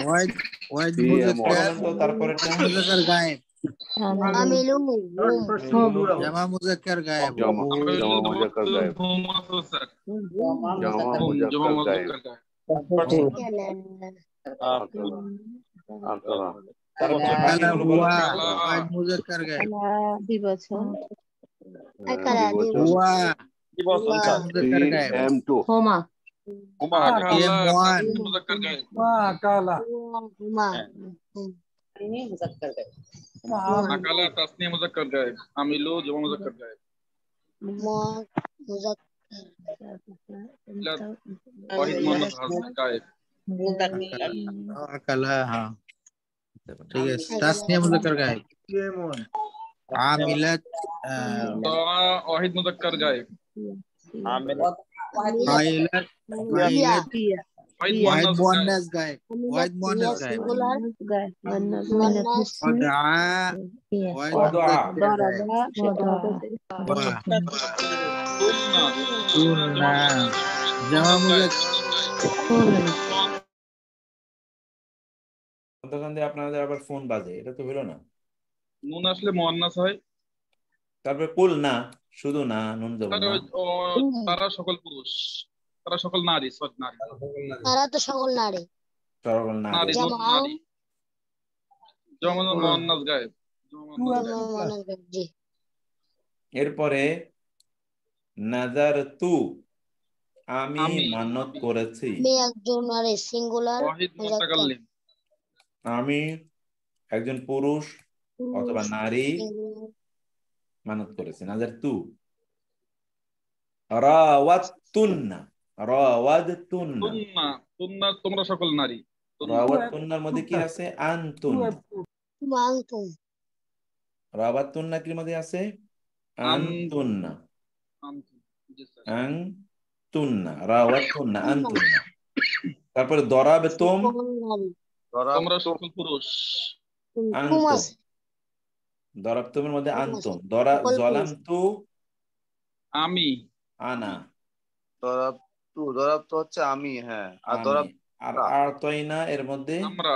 ওয়াইদ ওয়াইদ PM মুজাক্কার, তারপরে মুজাক্কার গায়েব, আমিলু জামা মুজাক্কার গায়েব, জমা মুজাক্কার গায়েব, জমা মুজাক্কার গায়েব, আকালা, তারপরে আকালা বাকিগুলো বলো। হুয়া, ওয়াইদ মুজাক্কার গায়েব, দিবছর হুয়া কি বলছেন স্যার? মুজাক্কার গায়েব, PM2 হোমা PM1 মুজাক্কার গায়েব। হুমা ini muzakkar gaib. আকালা তাসনিয়া মুজাক্কার গায়েব, আমিলু জমা মুজাক্কার গায়েব। ওয়াহিদ মুয়ান্নাস গায়েব। আকালা, হ্যাঁ ঠিক আছে। তাসনিয়া মুজাক্কার গায়েব, আমিলাত ওয়াহিদ মুজাক্কার গায়েব। ফাইলাত, ফাইলাত ওয়াহিদ ওয়াহিদ মুয়ান্নাস মুয়ান্নাস গায়েব, ওয়াহিদ মুয়ান্নাস গায়েব, ওয়াদআ ওয়াহিদ ওয়াদআ। মুজাক্কার গায়েব, ওয়া কুলনা জামা মুজাক্কার, দোকান দিয়ে আপনাদের আবার ফোন বাজে, এটা তো হলো না। নুন আসলে মুয়ান্নাস হয়। তারপরে কুল না, শুধু না, নুন দেবো না। তারা সকল পুরুষ, তারা সকল নারী, সরি নারী, তারা তো সকল নারী। সকল নারী নারী। নুন নারী, জমা মুয়ান্নাস গায়েব। জি এরপরে নাজার তু, আমি মান্নত করেছি। আমি একজন নারী, সিঙ্গুলার ওয়াহিদ মুতাকাল্লিম, আমি একজন পুরুষ অথবা নারী মানত করেছি। নাজার তু। রাওয়াতুন্না, রাওয়াতুন্না, তুন্না, তুন্না তোমরা সকল নারী। রাওয়াতুন্নার মধ্যে কি আছে? আনতুন। আনতুম রাওয়াতুন্না কি মধ্যে আছে? আনতুন্না, আনতুন্না, রাওয়াতুন্না, আনতুন্না। তারপরে দরাবতুম, তোমরা সকল পুরুষ। আনতুম, দরাবতুমের মধ্যে আনতুম। জলামতু, আমি, আনা, দরাবতু হচ্ছে আমি, হ্যাঁ। আর আমি। আর আতাইনা এর মধ্যে আমরা,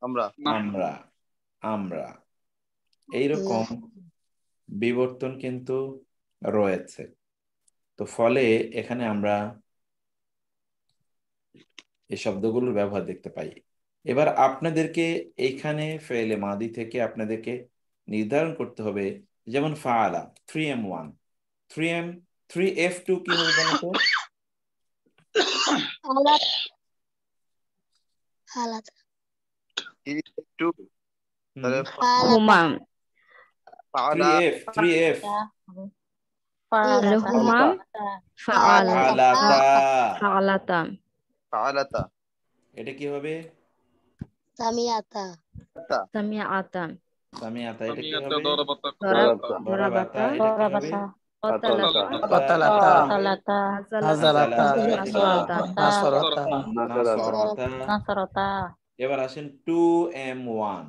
আমরা, আমরা, আমরা। এইরকম বিবর্তন কিন্তু রয়েছে। তো ফলে এখানে আমরা এই শব্দগুলোর ব্যবহার দেখতে পাই। এবার আপনাদেরকে এইখানে ফেলে মাদি থেকে আপনাদেরকে নির্ধারণ করতে হবে, যেমন ফাআলা 3M1, 3F2 কি হবে বলেন তো? হালাত হুমা, 3F হুমা, ফাআলাতা, ফাআলাতা, ফাআলাতা। এটা কি হবে? সামিয়াতা, সামিআতা, সামিয়াতা। এটা কি হবে? দরাবাতা, দরাবাতা। এটা কি হবে? কতালাতা, কাতালাতা, কতালাতা, হাজারাতা, নাসরাতা, নাসরাতা। নাসরাতা। এবার আসেন 2M1,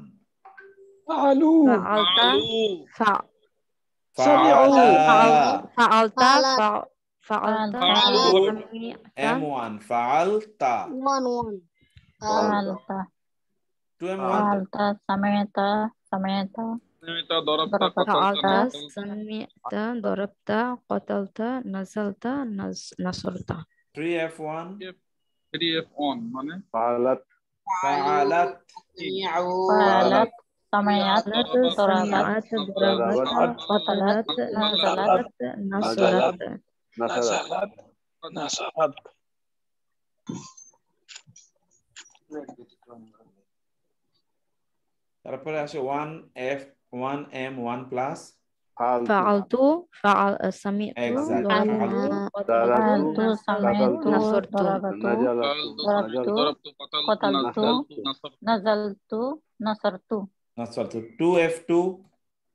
ফাআলতা, ফাআলা, ফাআলতা, ফাআলতা, M1, ফাআলতা, 1 ফাআলতা, 2M1, ফাআলতা, সামিআতা, সামিআতা, দরাবতা, ফাআলতা, সামিআতা, দরাবতা, কতালতা, নাযালতা, নাসরতা। 3F1 3F1 মানে فعلت فعلت فعلت سمعت ضربت سمعت ضربت قتلت نزلت نصرت نصرت نصرت তারপরে আসে 1F 1M 1 plus فعلت سمعت Exactly. ضربت فعلت قتلت سمعت نصرت ضربت ضربت قتلت نزلت نصرت نصرت 2F2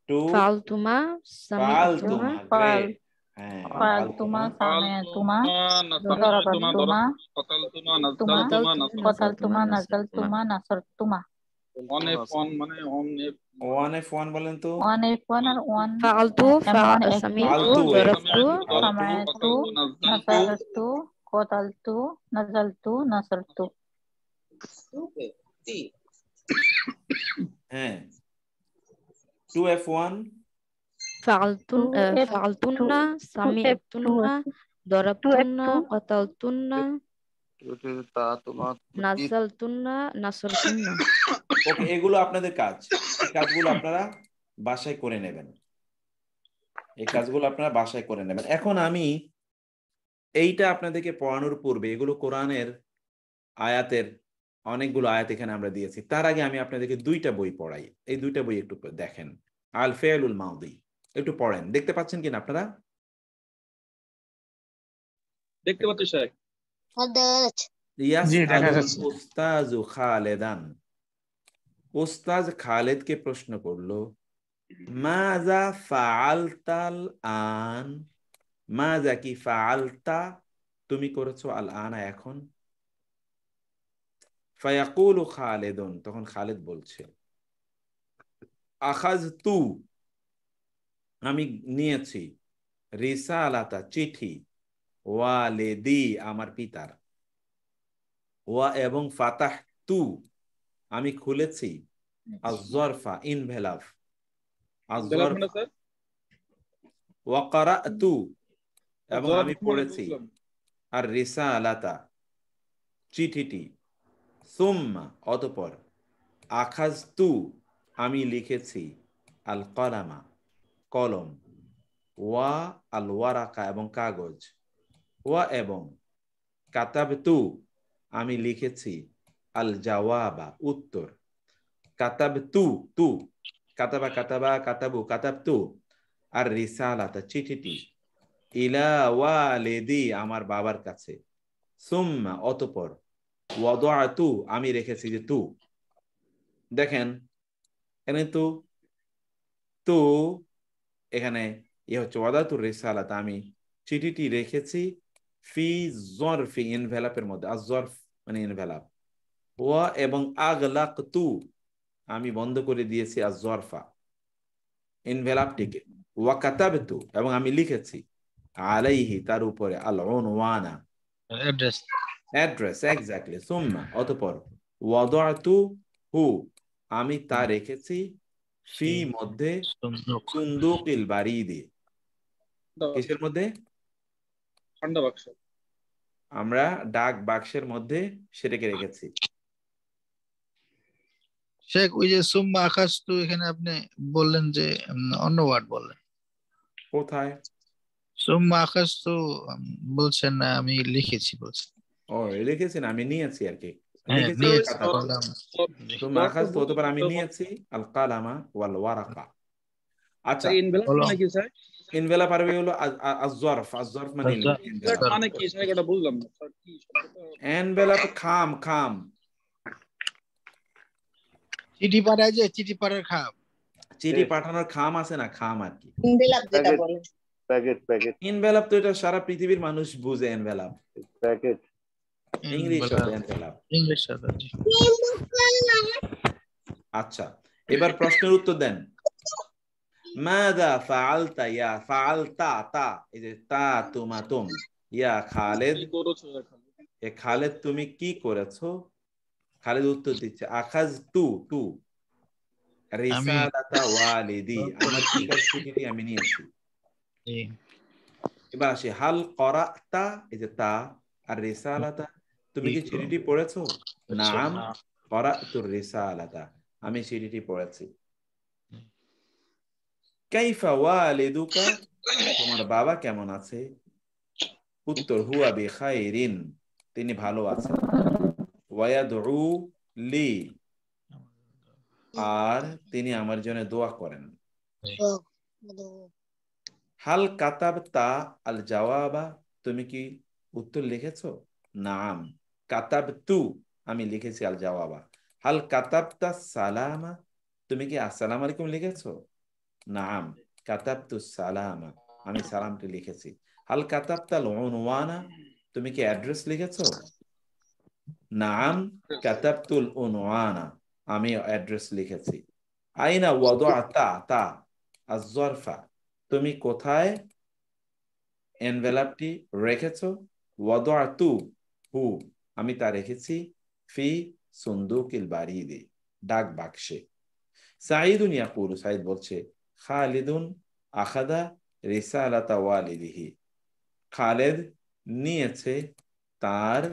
2 فعلتما سمعتما فعلتما great হ্যাঁ فعلتما سمعتما ضربتما قتلتما نزلتما نصرتما 1F1 মানে 1F1 বলেন তো 1F1 আর 1 فعلت سمعت ضربت سمعت نصرت قتلت نزلت نصرت হ্যাঁ 2F1 فعلتن سمعتن ضربتن قتلتن نزلتن نصرتن ওকে এগুলো আপনাদের কাজ এই কাজগুলো আপনারা বাসায় করে নেবেন এখন আমি এইটা আপনাদেরকে পড়ানোর পূর্বে এগুলো কোরআনের আয়াতের অনেকগুলো আয়াত এখানে আমরা দিয়েছি তার আগে আমি আপনাদেরকে দুইটা বই পড়াই এই দুইটা বই একটু দেখেন আল ফিআলুল মাদি একটু পড়েন দেখতে পাচ্ছেন কিনা আপনারা দেখতে পাচ্ছি স্যার উস্তাজু খালেদান উস্তাজ খালেদকে প্রশ্ন করলো মাজা ফাআলতাল আন মাজা কি ফাআলতা তুমি করেছো আল আনা এখন ফায়াকুলু খালেদুন তখন খালেদ বলছে আখাযতু আমি নিয়েছি রিসালাতা চিঠি ওয়ালিদি আমার পিতার ওয়া এবং ফাতাহতু আমি খুলেছি আয-যরফা ইনভেলাপ আয-যরফ ওয়া ক্বারাতু এবং আমি পড়েছি আর রিসালাতা চিঠিটি সুম্মা অতঃপর আখাযতু আমি লিখেছি আল কলামা কলম ওয়া আল ওয়ারাকা এবং কাগজ ওয়া এবং কাতাবতু আমি লিখেছি আল জাওয়াবা উত্তর কাতাবতু তু কাতাবা কাতাবা কাতাবু কাতাবতু আর রিসালাতা চিঠিটি ইলা ওয়ালিদি আমার বাবার কাছে সুম্মা অতঃপর ওয়াদাতু আমি রেখেছি যে তু দেখেন এখানে তু এখানে হচ্ছে ওয়াদাতুর রিসালাত আমি চিঠিটি রেখেছি ফি যরফি ইনভেলাপের মধ্যে আয-যরফ মানে ইনভেলাপ ওয়া এবং আগলাকতু আমি বন্ধ করে দিয়েছি আয-যরফা ইনভেলাপটিকে ওয়া কাতাবতু এবং আমি লিখেছি আলাইহি তার উপরে আল উনওয়ানা অ্যাড্রেস এক্স্যাক্টলি সুম্মা অতঃপর ওয়াদাতু হু আমি তা রেখেছি ফি মধ্যে সুন্দুকিল বারিদি কিসের মধ্যে ঠান্ডা বাক্স আমরা ডাক বাক্সের মধ্যে সেটাকে রেখেছি শেখ ওই যে সুম্মা আখাযতু এখানে আপনি বললেন যে অন্য ওয়ার্ড বললেন কোথায় সুম্মা আখাযতু বলছেন না আমি লিখেছি বলছেন ও লিখেছেন আমি নিয়েছি আর কি সুম্মা আখাযতু অতঃপর আমি নিয়েছি আল কালামা ওয়াল ওয়ারাকা আচ্ছা ইনভেলাপ মানে কি স্যার ইনভেলাপ আরবি হলো আয-যরফ আয-যরফ মানে ইনভেলাপ মানে কি স্যার এটা বুঝলাম না স্যার কি এনভেলাপ খাম চিঠি পাঠায় যে চিঠি পাঠার খাম চিঠি পাঠানোর খাম আছে না খাম আর কি ইনভেলাপ যেটা বলে প্যাকেট ইনভেলাপ তো এটা সারা পৃথিবীর মানুষ বুঝে এনভেলাপ প্যাকেট ইংলিশ শব্দ এনভেলাপ ইংলিশ শব্দ আচ্ছা এবার প্রশ্নের উত্তর দেন মাযা ফাআলতা ইয়া ফাআলতা তা এই যে তা তুম ইয়া খালিদ এ খালিদ তুমি কি করেছো খালিদ উত্তর দিচ্ছে আখাযতু তু রিসালাতা ওয়ালিদি আমার পিতার চিঠিটি আমি নিয়েছি এবার আসি হাল করাতা এই যে তা আর রিসালাতা, তুমি কি চিঠিটি পড়েছো? নাম ক্বারাতুর রিসালাতা, আমি চিঠিটি পড়েছি। কাইফা ওয়ালিদুকা, তোমার বাবা কেমন আছে? উত্তর, হুয়া বিখাইরিন, তিনি ভালো আছেন। ওয়ায়াদউ লি, আর তিনি আমার জন্য দোয়া করেন। হাল কাতাবতা আল জাওয়াবা, তুমি কি উত্তর লিখেছো? নাম কাতাবতু, আমি লিখেছি আল জাওয়াবা। হাল কাতাবতা সালামা, তুমি কি আসসালামু আলাইকুম লিখেছো? নাম কাতাবতু সালামা, আমি সালামটি লিখেছি। হাল কাতাবতা আল উনওয়ানা, তুমি কি অ্যাড্রেস লিখেছো? নাম কাতাবতুল উনওয়ানা, আমি অ্যাড্রেস লিখেছি। আইনা ওয়াদাতা তা আজ-জরফা, তুমি কোথায় এনভেলপটি রেখেছো? ওয়াদাতু হু, আমি তা রেখেছি ফি সুন্দুকিল বারিদি, ডাক বাক্সে। সাঈদুন ইয়াকুলু, সাঈদ বলছে, খালিদুন আখাদা রিসালাতা ওয়ালিদিহি, খালেদ নিয়েছে তার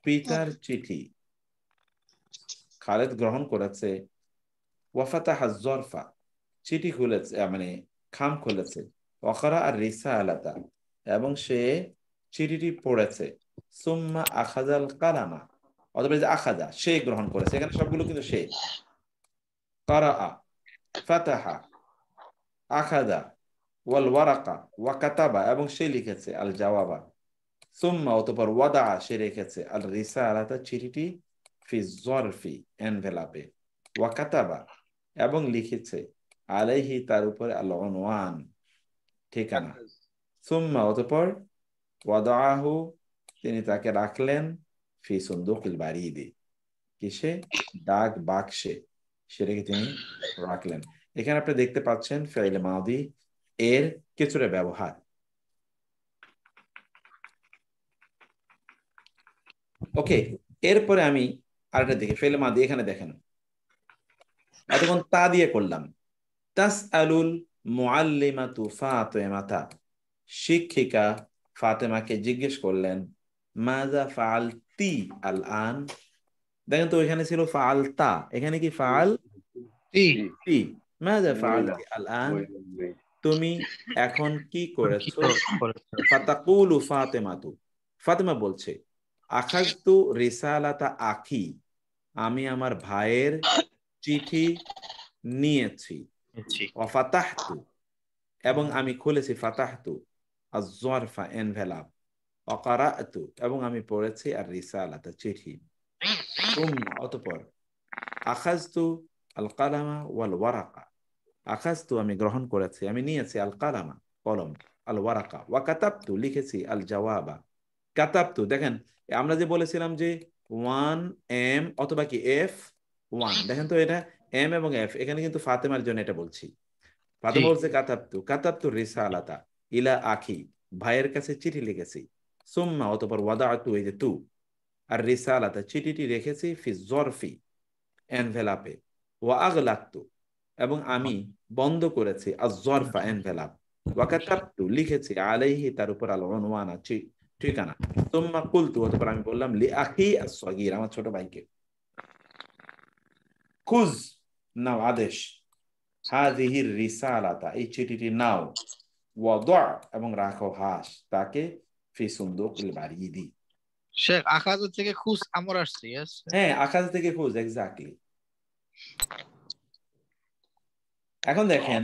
পিতার চিঠি, খালেদ গ্রহণ করেছে। ওয়াফাতাহা জরফা, চিঠি খুলেছে, মানে খাম খুলেছে। ওয়াকারা আর রিসালাতা, এবং সে চিঠিটি পড়েছে। সুম্মা আখাযাল কালামা, অথবা যে আখাযা, সে গ্রহণ করেছে, এখানে সবগুলো কিন্তু সে। কারাআ, ফাতাহা, আখাযা, ওয়াল ওয়ারাকা, ওয়া কাতাবা, এবং সে লিখেছে, আল জাওয়াবা। সুম্মা, অতঃপর, ওয়াদা, সে রেখেছে, আল রিসালাতা, চিঠিটি, ফি জরফি, এনভেলাপে। ওয়া কাতাবা, এবং লিখেছে, আলাইহি, তার উপরে, আল উনওয়ান, ঠিকানা। সুম্মা, অতঃপর, ওয়াদাহু, তিনি তাকে রাখলেন, ফি সুন্দুকিল বারিদি, কিসে? ডাক বাক্সে, সেটাকে তিনি রাখলেন। এখানে আপনি দেখতে পাচ্ছেন ফেইল মাদি এর কিছুটা ব্যবহার। ওকে, এরপরে আমি আরেকটা দেখি, ফেইল মাদি, এখানে দেখেন, এতক্ষণ তা দিয়ে করলাম। তাসআলুল মুআল্লিমাতু ফাতিমাতা, শিক্ষিকা ফাতেমাকে জিজ্ঞেস করলেন, মাযা ফাআলতি আল আন, দেখেন তো এখানে ছিল ফাআলতা, এখানে কি ফাআল তি। মাযা ফাআলতি আল আন, তুমি এখন কি করেছো? ফাতাকুলু ফাতেমাতু, ফাতেমা বলছে, আখাযতু রিসালাতা আখি, আমি আমার ভাইয়ের চিঠি নিয়েছি। ওয়া ফাতাহতু, এবং আমি খুলেছি, ফাতাহতু আজ-জরফা, এনভেলাপ। ওয়া কারাআতু, এবং আমি পড়েছি আর রিসালাতা, চিঠি। অতঃপর, আখাযতু আল কালামা ওয়াল ওয়ারাকা, আখাযতু, আমি গ্রহণ করেছি, আমি নিয়েছি, আল কালামা, কলম, আল ওয়ারাকা, ওয়া কাতাবতু, লিখেছি, আল জাওয়াবা। কাতাবতু, দেখেন আমরা যে বলেছিলাম যে 1 এম অথবা কি F1, দেখেন তো এটা এম এবং এফ, এখানে কিন্তু ফাতেমার জন্য এটা বলছি। ফাতেমা বলছে কাতাবতু, কাতাবতু রিসালাতা ইলা আখি, ভাইয়ের কাছে চিঠি লিখেছি। সুম্মা, অতঃপর, ওয়াদাআতু, এই যে তু, আর রিসালাতা, চিঠিটি রেখেছি, ফি জরফি, এনভেলাপে। ওয়া আগলাকতু, এবং আমি বন্ধ করেছি, আজ-জরফা, এনভেলাপ। ওয়া কাতাবতু, লিখেছি, আলাইহি, তার উপর, আল উনওয়ানা, ঠিকানা। সুম্মা কুলতু, অতঃপর আমি বললাম, লি আখি আস-সাগীর, আমার ছোট ভাইকে, খুজ, নাও, আদেশ, হাযিহি রিসালাতা, এই চিঠিটি নাও, ওয়াদা, এবং রাখো, হাস, তাকে, ফি সুন্দুকিল বারিদি। শেখ, আখাজ থেকে খুশ আমর আসছে, হ্যাঁ, আখাজ থেকে খুঁজ, এক্স্যাক্টলি। এখন দেখেন,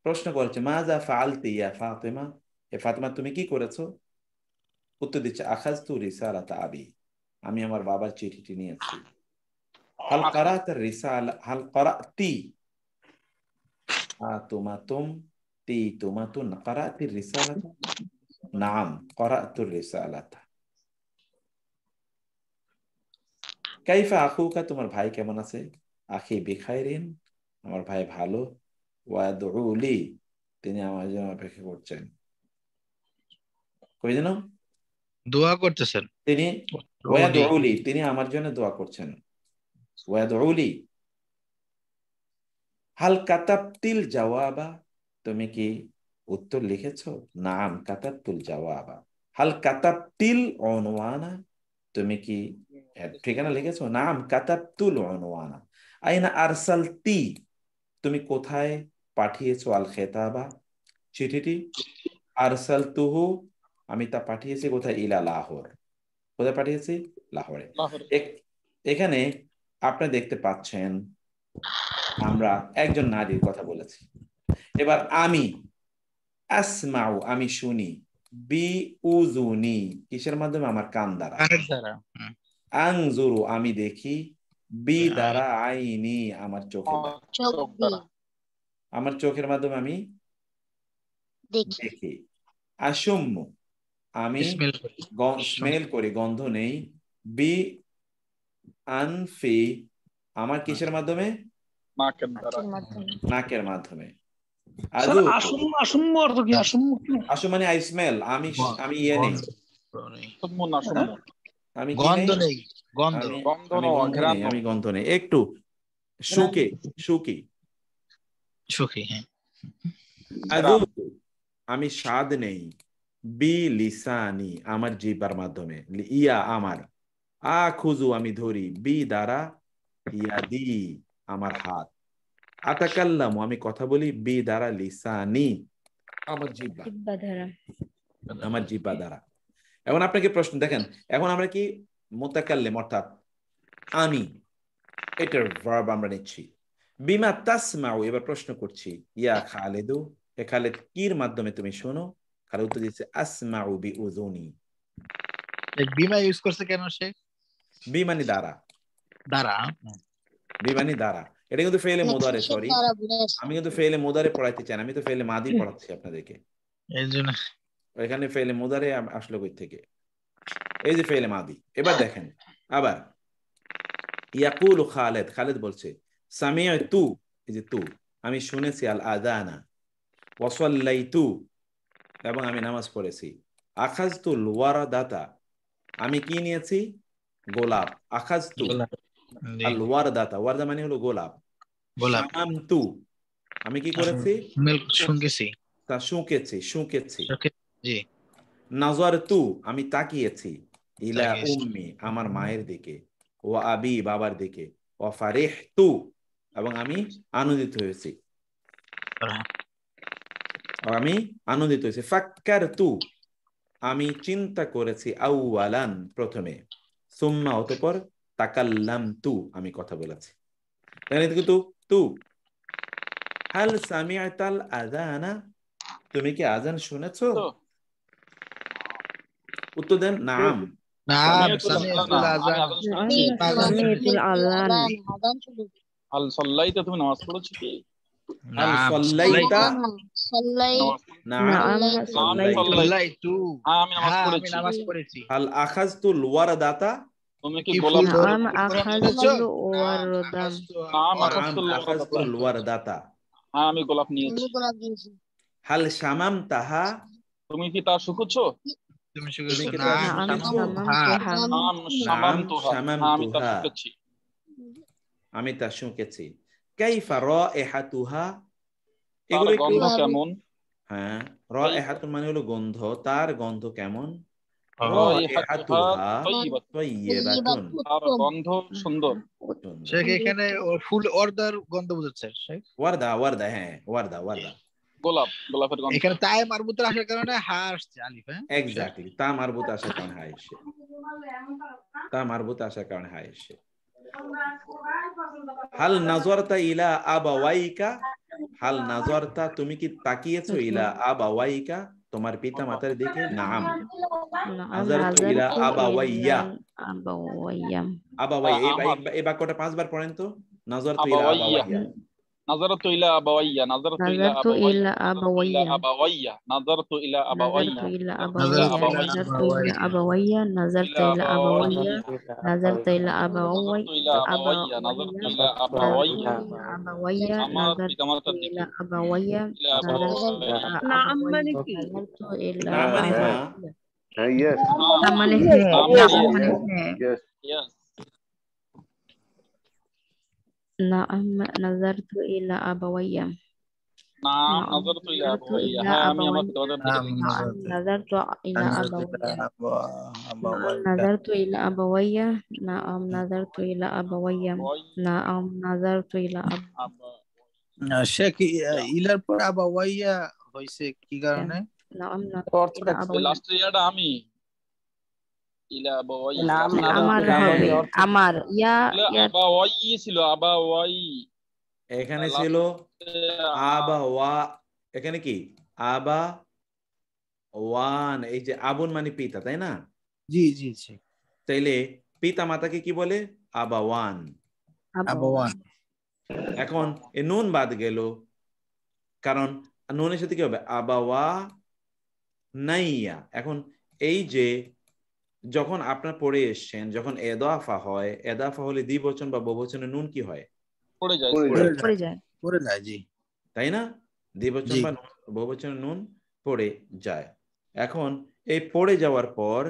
প্রশ্ন করেছে, মাযা ফাআলতি ইয়া ফাতিমা, এ ফাতিমা, তুমি কি করেছো? উত্তর দিচ্ছে, আখাযতু রিসালাতা আবি, আমি আমার বাবার চিঠিটি নিয়েছি। হাল কারাআতা রিসালা, হাল কারাআতি, আতুমাতুম, তি তুমাতুন, কারাআতি রিসালাতা, নাম কারাআতু রিসালাতা। কাইফা আখুকা, তোমার ভাই কেমন আছে? আখি বিখাইরিন, আমার ভাই ভালো। ওয়াদউ লি, তিনি আমার জন্য অপেক্ষা করছেন। কই যেন দোয়া করতেছেন তিনি, ওয়াদউ লি, তিনি আমার জন্য দোয়া করছেন। ওয়াদউ লি। হাল কাতাবতিল জাওয়াবা, তুমি কি উত্তর লিখেছো? নাম কাতাবতুল জাওয়াবা। হাল কাতাবতিল উনওয়ানা, তুমি কি ঠিকানা লিখেছো? নাম কাতাবতুল উনওয়ানা। আইনা আরসালতি, তুমি কোথায় পাঠিয়েছো আল খেতাবা, চিঠিটি? আরসালতুহু, আমি তা পাঠিয়েছি কোথায়? ইলা লাহোর, কোথায় পাঠিয়েছি? লাহোরে। এখানে আপনি দেখতে পাচ্ছেন আমরা একজন নারীর কথা বলেছি। এবার আমি আসমাউ, আমি শুনি, বি উজুনি, কিসের মাধ্যমে? আমার কান দ্বারা। আনজুরু, আমি দেখি, বি দ্বারা আইনি, আমার চোখের দ্বারা। আমার চোখের মাধ্যমে আমি দেখি। আশুম্মু, আমি স্মেল করি, গন্ধ নেই, বি আনফি, আমার কিসের মাধ্যমে? নাকের মাধ্যমে। আশু মানে আই স্মেল, আমি ইয়ে নেই, আমি গন্ধ নেই, আমি গন্ধ নেই। একটু সুকি, আমি স্বাদ নেই, বি লিসানি, আমার জিহ্বার মাধ্যমে, ইয়া আমার, আখুজু, আমি ধরি, বি দ্বারা, ইয়াদি, আমার হাত, আতাকাল্লামু, আমি কথা বলি, বি দ্বারা, লিসানি, আমার জিহ্বা দ্বারা। এখন আপনাকে প্রশ্ন দেখেন, এখন আমরা কি মুতাকাল্লিম অর্থাৎ আমি, এটার ভার্ব আমরা নিচ্ছি। বিমা তাসমাউ, এবার প্রশ্ন করছি, ইয়া খালিদু, এ খালিদ, কির মাধ্যমে তুমি শোনো? খালিদ উত্তর দিচ্ছে আসমাউ বি উযুনি। বিমা ইউজ করছে কেন সে? বিমানি দ্বারা, বিমানি দ্বারা। এটা কিন্তু ফেলে মুদারে, সরি আমি কিন্তু ফেলে মুদারে পড়াইতে চাই না, আমি তো ফেলে মাদি পড়াচ্ছি আপনাদেরকে, এইজন্য এখানে ফেলে মুদারে আসলো কই থেকে? এই যে ফেলে মাদি। এবার দেখেন আবার, ইয়াকুলু খালিদ, খালিদ বলছে, সামিআতু, এই যে তু, আমি শুনেছি, আল আযানা, ওয়া সাল্লাইতু, এবং আমি নামাজ পড়েছি, আখাযতুল ওয়ারাদাতা, আমি কি নিয়েছি? গোলাপ, আখাযতু আল ওয়ারদাতা, ওয়ারদা মানে হলো গোলাপ, শামামতু, আমি কি করেছি? শুঁকেছি, জি। নাযারতু, আমি তাকিয়েছি, ইলা উম্মি, আমার মায়ের দিকে, ওয়া আবি, বাবার দিকে, ওয়া ফারিহতু, এবং আমি আনন্দিত হয়েছি, ফাক্কারতু, আমি চিন্তা করেছি, আউওয়ালান, প্রথমে, সুম্মা, অতঃপর, তাকাল্লামতু, আমি কথা বলেছি। তু হাল সামিআতাল আযানা, তুমি কি আযান শুনেছো? উত্তর দেন, নাম। হাল সাল্লাইতা, তুমি নামাজ পড়েছো কি? হাল সাল্লাইতা, আমি নামাজ পড়েছি। হাল আখাযতুল ওয়ারদাতা, তুমি কি গোলাপ? আখাযতুল ওয়ারদাতা, আমি গোলাপ নিয়েছি। হাল শামামতাহা, তুমি কি তা শুকুছো? আমি তা শুকেছি। কাইফা রাইহাতুহা, এগুলো গন্ধ কেমন? হ্যাঁ, রাইহাতুন মানে হলো গন্ধ, তার গন্ধ কেমন? রাইহাতুহা তাইয়্যিবাতুন, তার গন্ধ সুন্দর। শেখ এখানে ফুল ওয়ারদার গন্ধ বোঝাচ্ছে শেখ। ওয়ারদা, হ্যাঁ ওয়ারদা, গোলাপের গন্ধ। এখানে তায়ে মারবুত আসার কারণে হা আসছে, আলিফ। হ্যাঁ, এক্স্যাক্টলি, তা মারবুত আসার কারণে হা এসে, হাল নাযারতা ইলা আবাওয়াইকা, হাল নাযারতা, তুমি কি তাকিয়েছো, ইলা আবাওয়াইকা, তোমার পিতা মাতার দিকে? নাম। নাযারতু ইলা আবাওয়াইয়া, আবাওয়াইয়া, এই বাক্যটা 5 বার পড়েন তো। নাযারতু ইলা আবাওয়াইয়া, নাযারতু ইলা আবাওয়াইয়া, নাযারতু ইলা আবাওয়াইয়া, নাযারতু ইলা আবাওয়াইয়া, নাযারতু ইলা আবাওয়াইয়া, নাযারতু ইলা আবাওয়াইয়া, আমার পিতামাতার দিকে। নাম মানে কি? নাম মানে হ্যাঁ, yes, মানে yes, নাযারতু ইলা আবাওয়াইয়া, নাম نعم নাযারতু ইলা نظرت আবাওয়াইয়া। إلى হ্যাঁ আমি আমার أبوي পিতামাতার দিকে نعم দেখেছি। نعم نظرت إلى نظرت أبوي إلى نعم أبويك نظرت إلى أبوي نعم نظرت إلى أبوي نعم نظرت إلى শেখ ইলার পর আবাওয়াইয়া হইছে কি কারণে? نعم অর্থটা إلى কি? أبوي লাস্ট ইয়ারটা আমি ইলা আবাওয়াইয়া নাম last নাযারতু আমার ইলা হবে আবাওয়াইয়া অর্থ কি? আমার ইয়া ইলা ইয়া আবাওয়াই ছিল আবাওয়াই এখানে ছিল আবা ওয়া, এখানে কি আবা ওয়ান, এই যে আবুন মানে পিতা, তাই না? জি জি জি। তাইলে পিতা মাতাকে কি বলে? আবা ওয়ান। আবাওয়ান। এখন এ নুন বাদ গেল, কারণ নুনের সাথে কি হবে? আবাওয়া নাইয়া। এখন এই যে যখন আপনার পড়ে এসছেন, যখন এদাফা হয়, এদাফা হলে দ্বিবচন বা বহুবচনে নুন কি হয়? পড়ে যায়। পড়ে যায় জি, তাই না? দ্বিবচন বা বহুবচনে নুন পড়ে যায়। এখন এই পড়ে যাওয়ার পর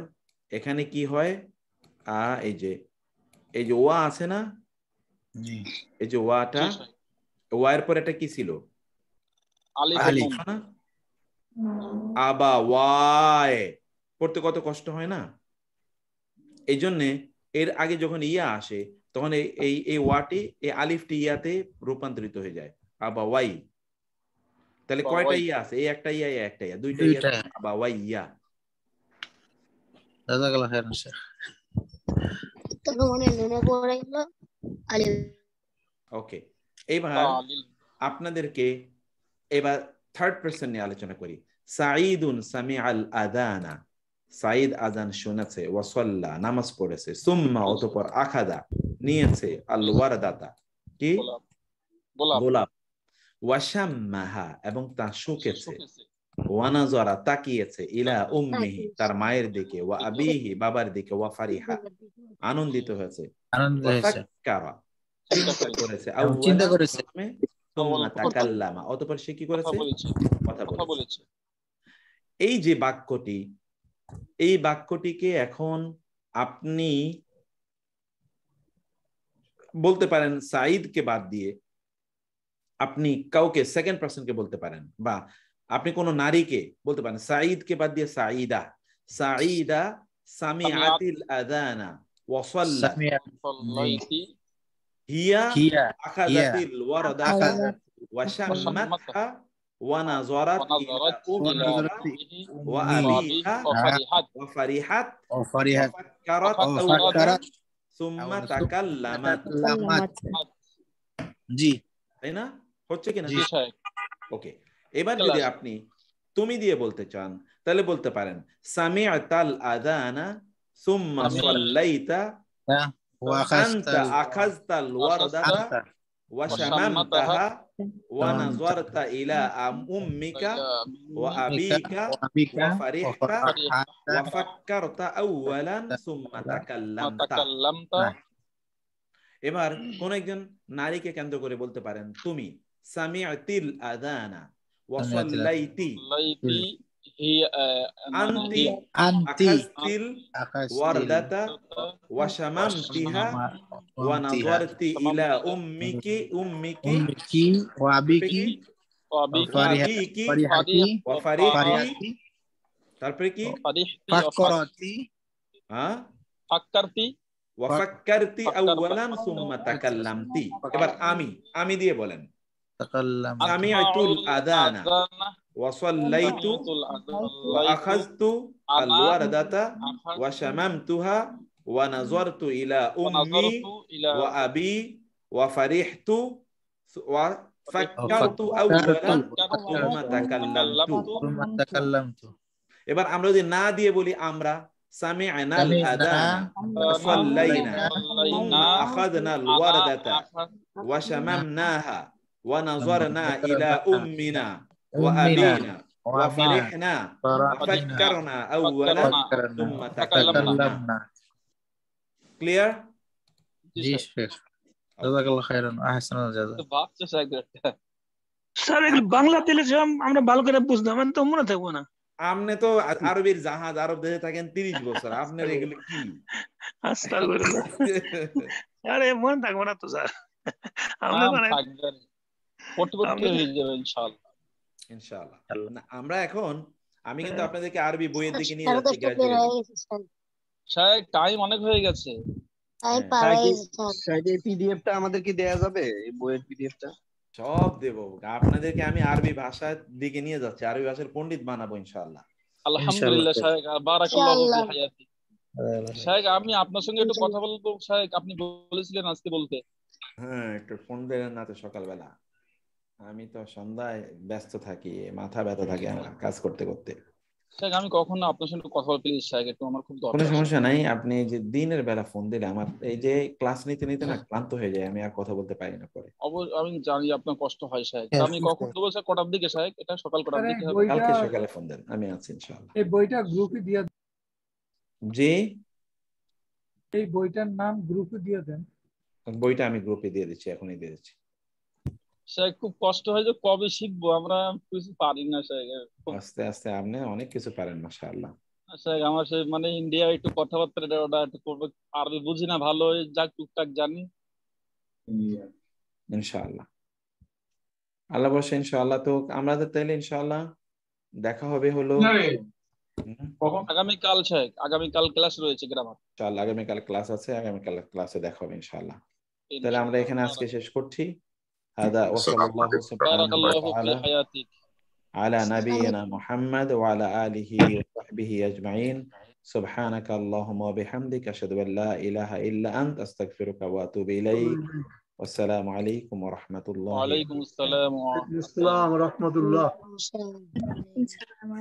এখানে কি হয়? এই যে ওয়া আছে না, এই যে ওয়াটা, ওয়ার পর এটা কি ছিল? আলিফ না? আবা ওয়ায় পড়তে কত কষ্ট হয় না? এই জন্য এর আগে যখন ইয়া আসে তখন এই ওয়াটি, এই আলিফটি ইয়াতে রূপান্তরিত হয়ে যায়, আবা ওয়াই। তাহলে কয়টা ইয়া আছে? এই একটা ইয়া, এই একটা ইয়া, দুইটা ইয়া, আবা ওয়াই ইয়া। জাযাকাল্লাহ খাইরান শেখ। তার মানে নুনে পড়াইলো আলিফ। ওকে, এবার আপনাদেরকে এবার থার্ড পারসন নিয়ে আলোচনা করি। সাঈদুন সামিআল আযানা, সাঈদ আযান শুনেছে, ওয়া সাল্লা নামাজ পড়েছে, সুম্মা অতঃপর আখাদা নিয়েছে, আল ওয়ারদাতা কি গোলাপ, ওয়া শাম্মাহা এবং তা শুকেছে, ওয়া নাযারা তাকিয়েছে, ইলা উম্মিহি তার মায়ের দিকে, ওয়া আবিহি বাবার দিকে, ওয়া ফারিহা আনন্দিত হয়েছে, ওয়া ফাক্কারা চিন্তা করেছে, সুম্মা তাকাল্লামা অতঃপর সে কি করেছে? কথা বলেছে। এই যে বাক্যটি, এই বাক্যটিকে এখন আপনি বলতে পারেন সাঈদকে বাদ দিয়ে আপনি কাউকে সেকেন্ড পারসনকে বলতে পারেন, বা আপনি কোন নারীকে বলতে পারেন সাঈদকে বাদ দিয়ে সাঈদা। সাঈদা সামিআতিল আযানা ওয়া সাল্লাত, হিয়া আখাযাতিল ওয়ারদাতা ওয়া শাম্মাতহা ওয়া নাযারাত ইলা উম্মিহা ওয়া আবিহা ওয়া ফারিহাত ওয়া ফাক্কারাত সুম্মা তাকাল্লামাত। জি, তাই না? হচ্ছে কিনা? ওকে, এবার যদি আপনি তুমি দিয়ে বলতে চান তাহলে বলতে পারেন সামিআতাল আযানা সুম্মা সাল্লাইতা ওয়া আনতা আখাযতাল ওয়ারদাতা ওয়া শামামতাহা ওয়া নাযারতা ইলা উম্মিকা ওয়া আবিকা ওয়া ফারিহতা ওয়া ফাক্কারতা আওয়ালান সুম্মা তাকাল্লামতা। এবার কোন একজন নারীকে কেন্দ্র করে বলতে পারেন তুমি সামিআতিল আযানা ওয়া সাল্লাইতি আনতি আখাযতিল ওয়ারদাতা ওয়া শামামতিহা ওয়া নাযারতি ইলা উম্মিকি ওয়া আবিকি ওয়া ফারিহতি, তারপরে কি ফাক্কারতি ওয়া ফাক্কারতি আওয়ালান সুম্মা তাকাল্লামতি। এবার আমি দিয়ে বলেন সামিআতুল আযানা ওয়া সাল্লাইতু ওয়া আখাযতু আল ওয়ারদাতা ওয়া শামামতুহা ওয়া নাযারতু ইলা উম্মি ওয়া আবি ওয়া ফারিহতু ওয়া ফাক্কারতু আওয়ালান সুম্মা তাকাল্লামতু। এবার আমরা যদি না দিয়ে বলি আমরা সামি'নাল আযানা ওয়া সাল্লাইনা সুম্মা আখাযনাল ওয়ারদাতা ওয়া শামামনাহা ওয়া নাযারনা ইলা উম্মিনা ওয়া আবিনা ওয়া ফারিহনা ওয়া ফাক্কারনা আওয়ালান সুম্মা তাকাল্লামনা। ক্লিয়ার? জি শেখ, জাযাকাল্লাহ খাইরান, আহসানুল জাযা। স্যার এগুলো বাংলা দিলে আমরা ভালো করে বুঝতাম, মানে তো মনে থাকবো না। আপনি তো আরবির জাহাজ, আরব দেশে থাকেন 30 বছর, আপনার এগুলো কি? আস্তাগফিরুল্লাহ। আরে মনে থাকবো না তো স্যার, আমরা মানে পড়তে হয়ে যাবে ইনশাআল্লাহ। ইনশাআল্লাহ। আমরা এখন আমি কিন্তু আপনাদেরকে আরবি বইয়ের দিকে নিয়ে যাচ্ছি গ্র্যাজুয়ালি। শায়েখ টাইম অনেক হয়ে গেছে। পিডিএফটা আমাদের কি দেয়া যাবে, এই বইয়ের পিডিএফটা? সব দেব আপনাদেরকে। আমি আরবি ভাষার দিকে নিয়ে যাচ্ছি, আরবি ভাষার পণ্ডিত বানাবো ইনশাআল্লাহ। আলহামদুলিল্লাহ শায়েখ, বারাকাল্লাহু ফি হায়াতি। শায়েখ আমি আপনার সঙ্গে একটু কথা বলবো শায়েখ, আপনি বলেছিলেন আজকে বলতে। হ্যাঁ, একটু ফোন দিলেন না তো সকালবেলা? আমি তো সন্ধ্যায় ব্যস্ত থাকি, মাথা ব্যথা থাকে আমার কাজ করতে করতে। শায়েখ আমি কখনো আপনার সঙ্গে কথা বলতে প্লিজ শায়েখ, একটু আমার খুব দরকার। কোনো সমস্যা নাই, আপনি যে দিনের বেলা ফোন দিলে আমার এই যে ক্লাস নিতে নিতে না ক্লান্ত হয়ে যায়, আমি আর কথা বলতে পারি না পরে। আমি জানি আপনার কষ্ট হয় শায়েখ। আমি কখন দেবো স্যার? কটার দিকে শায়েখ? এটা সকাল কটার দিকে হবে? কালকে সকালে ফোন দেন, আমি আছি ইনশাআল্লাহ। এই বইটা গ্রুপে দিয়ে জি, এই বইটার নাম গ্রুপে দিয়ে দেন। বইটা আমি গ্রুপে দিয়ে দিচ্ছি, এখনই দিয়ে দিচ্ছি। শায়েখ খুব কষ্ট হয় যে কবে শিখবো, আমরা কিছু পারি না শায়েখ। আস্তে আস্তে আপনি অনেক কিছু পারেন মাশাআল্লাহ। শায়েখ আমার সে মানে ইন্ডিয়া একটু কথাবার্তা ওটা একটু করবে, আরবি বুঝি না ভালো, যা টুকটাক জানি। ইনশাআল্লাহ আল্লাহ বসে ইনশাআল্লাহ। তো আমাদের তাইলে ইনশাআল্লাহ দেখা হবে হলো আগামীকাল শায়েখ, আগামীকাল ক্লাস রয়েছে গ্রামার। ইনশাআল্লাহ আগামীকাল ক্লাস আছে, আগামীকাল ক্লাসে দেখা হবে ইনশাআল্লাহ। তাহলে আমরা এখানে আজকে শেষ করছি। হাদা ওয়া সাল্লাল্লাহু সুবহানাহু ওয়া তাআলা আলা নাবিয়িনা মুহাম্মদ ওয়া আলা আলিহি ওয়া সাহবিহি আজমাইন। সুবহানাকা আল্লাহুম্মা ওয়া বিহামদিকা আশহাদু আল লা ইলাহা ইল্লা আনতা আস্তাগফিরুকা ওয়া আতুবু ইলাইক। আসসালামু আলাইকুম ওয়া রাহমাতুল্লাহি। ওয়া আলাইকুম আসসালাম ওয়া রাহমাতুল্লাহ।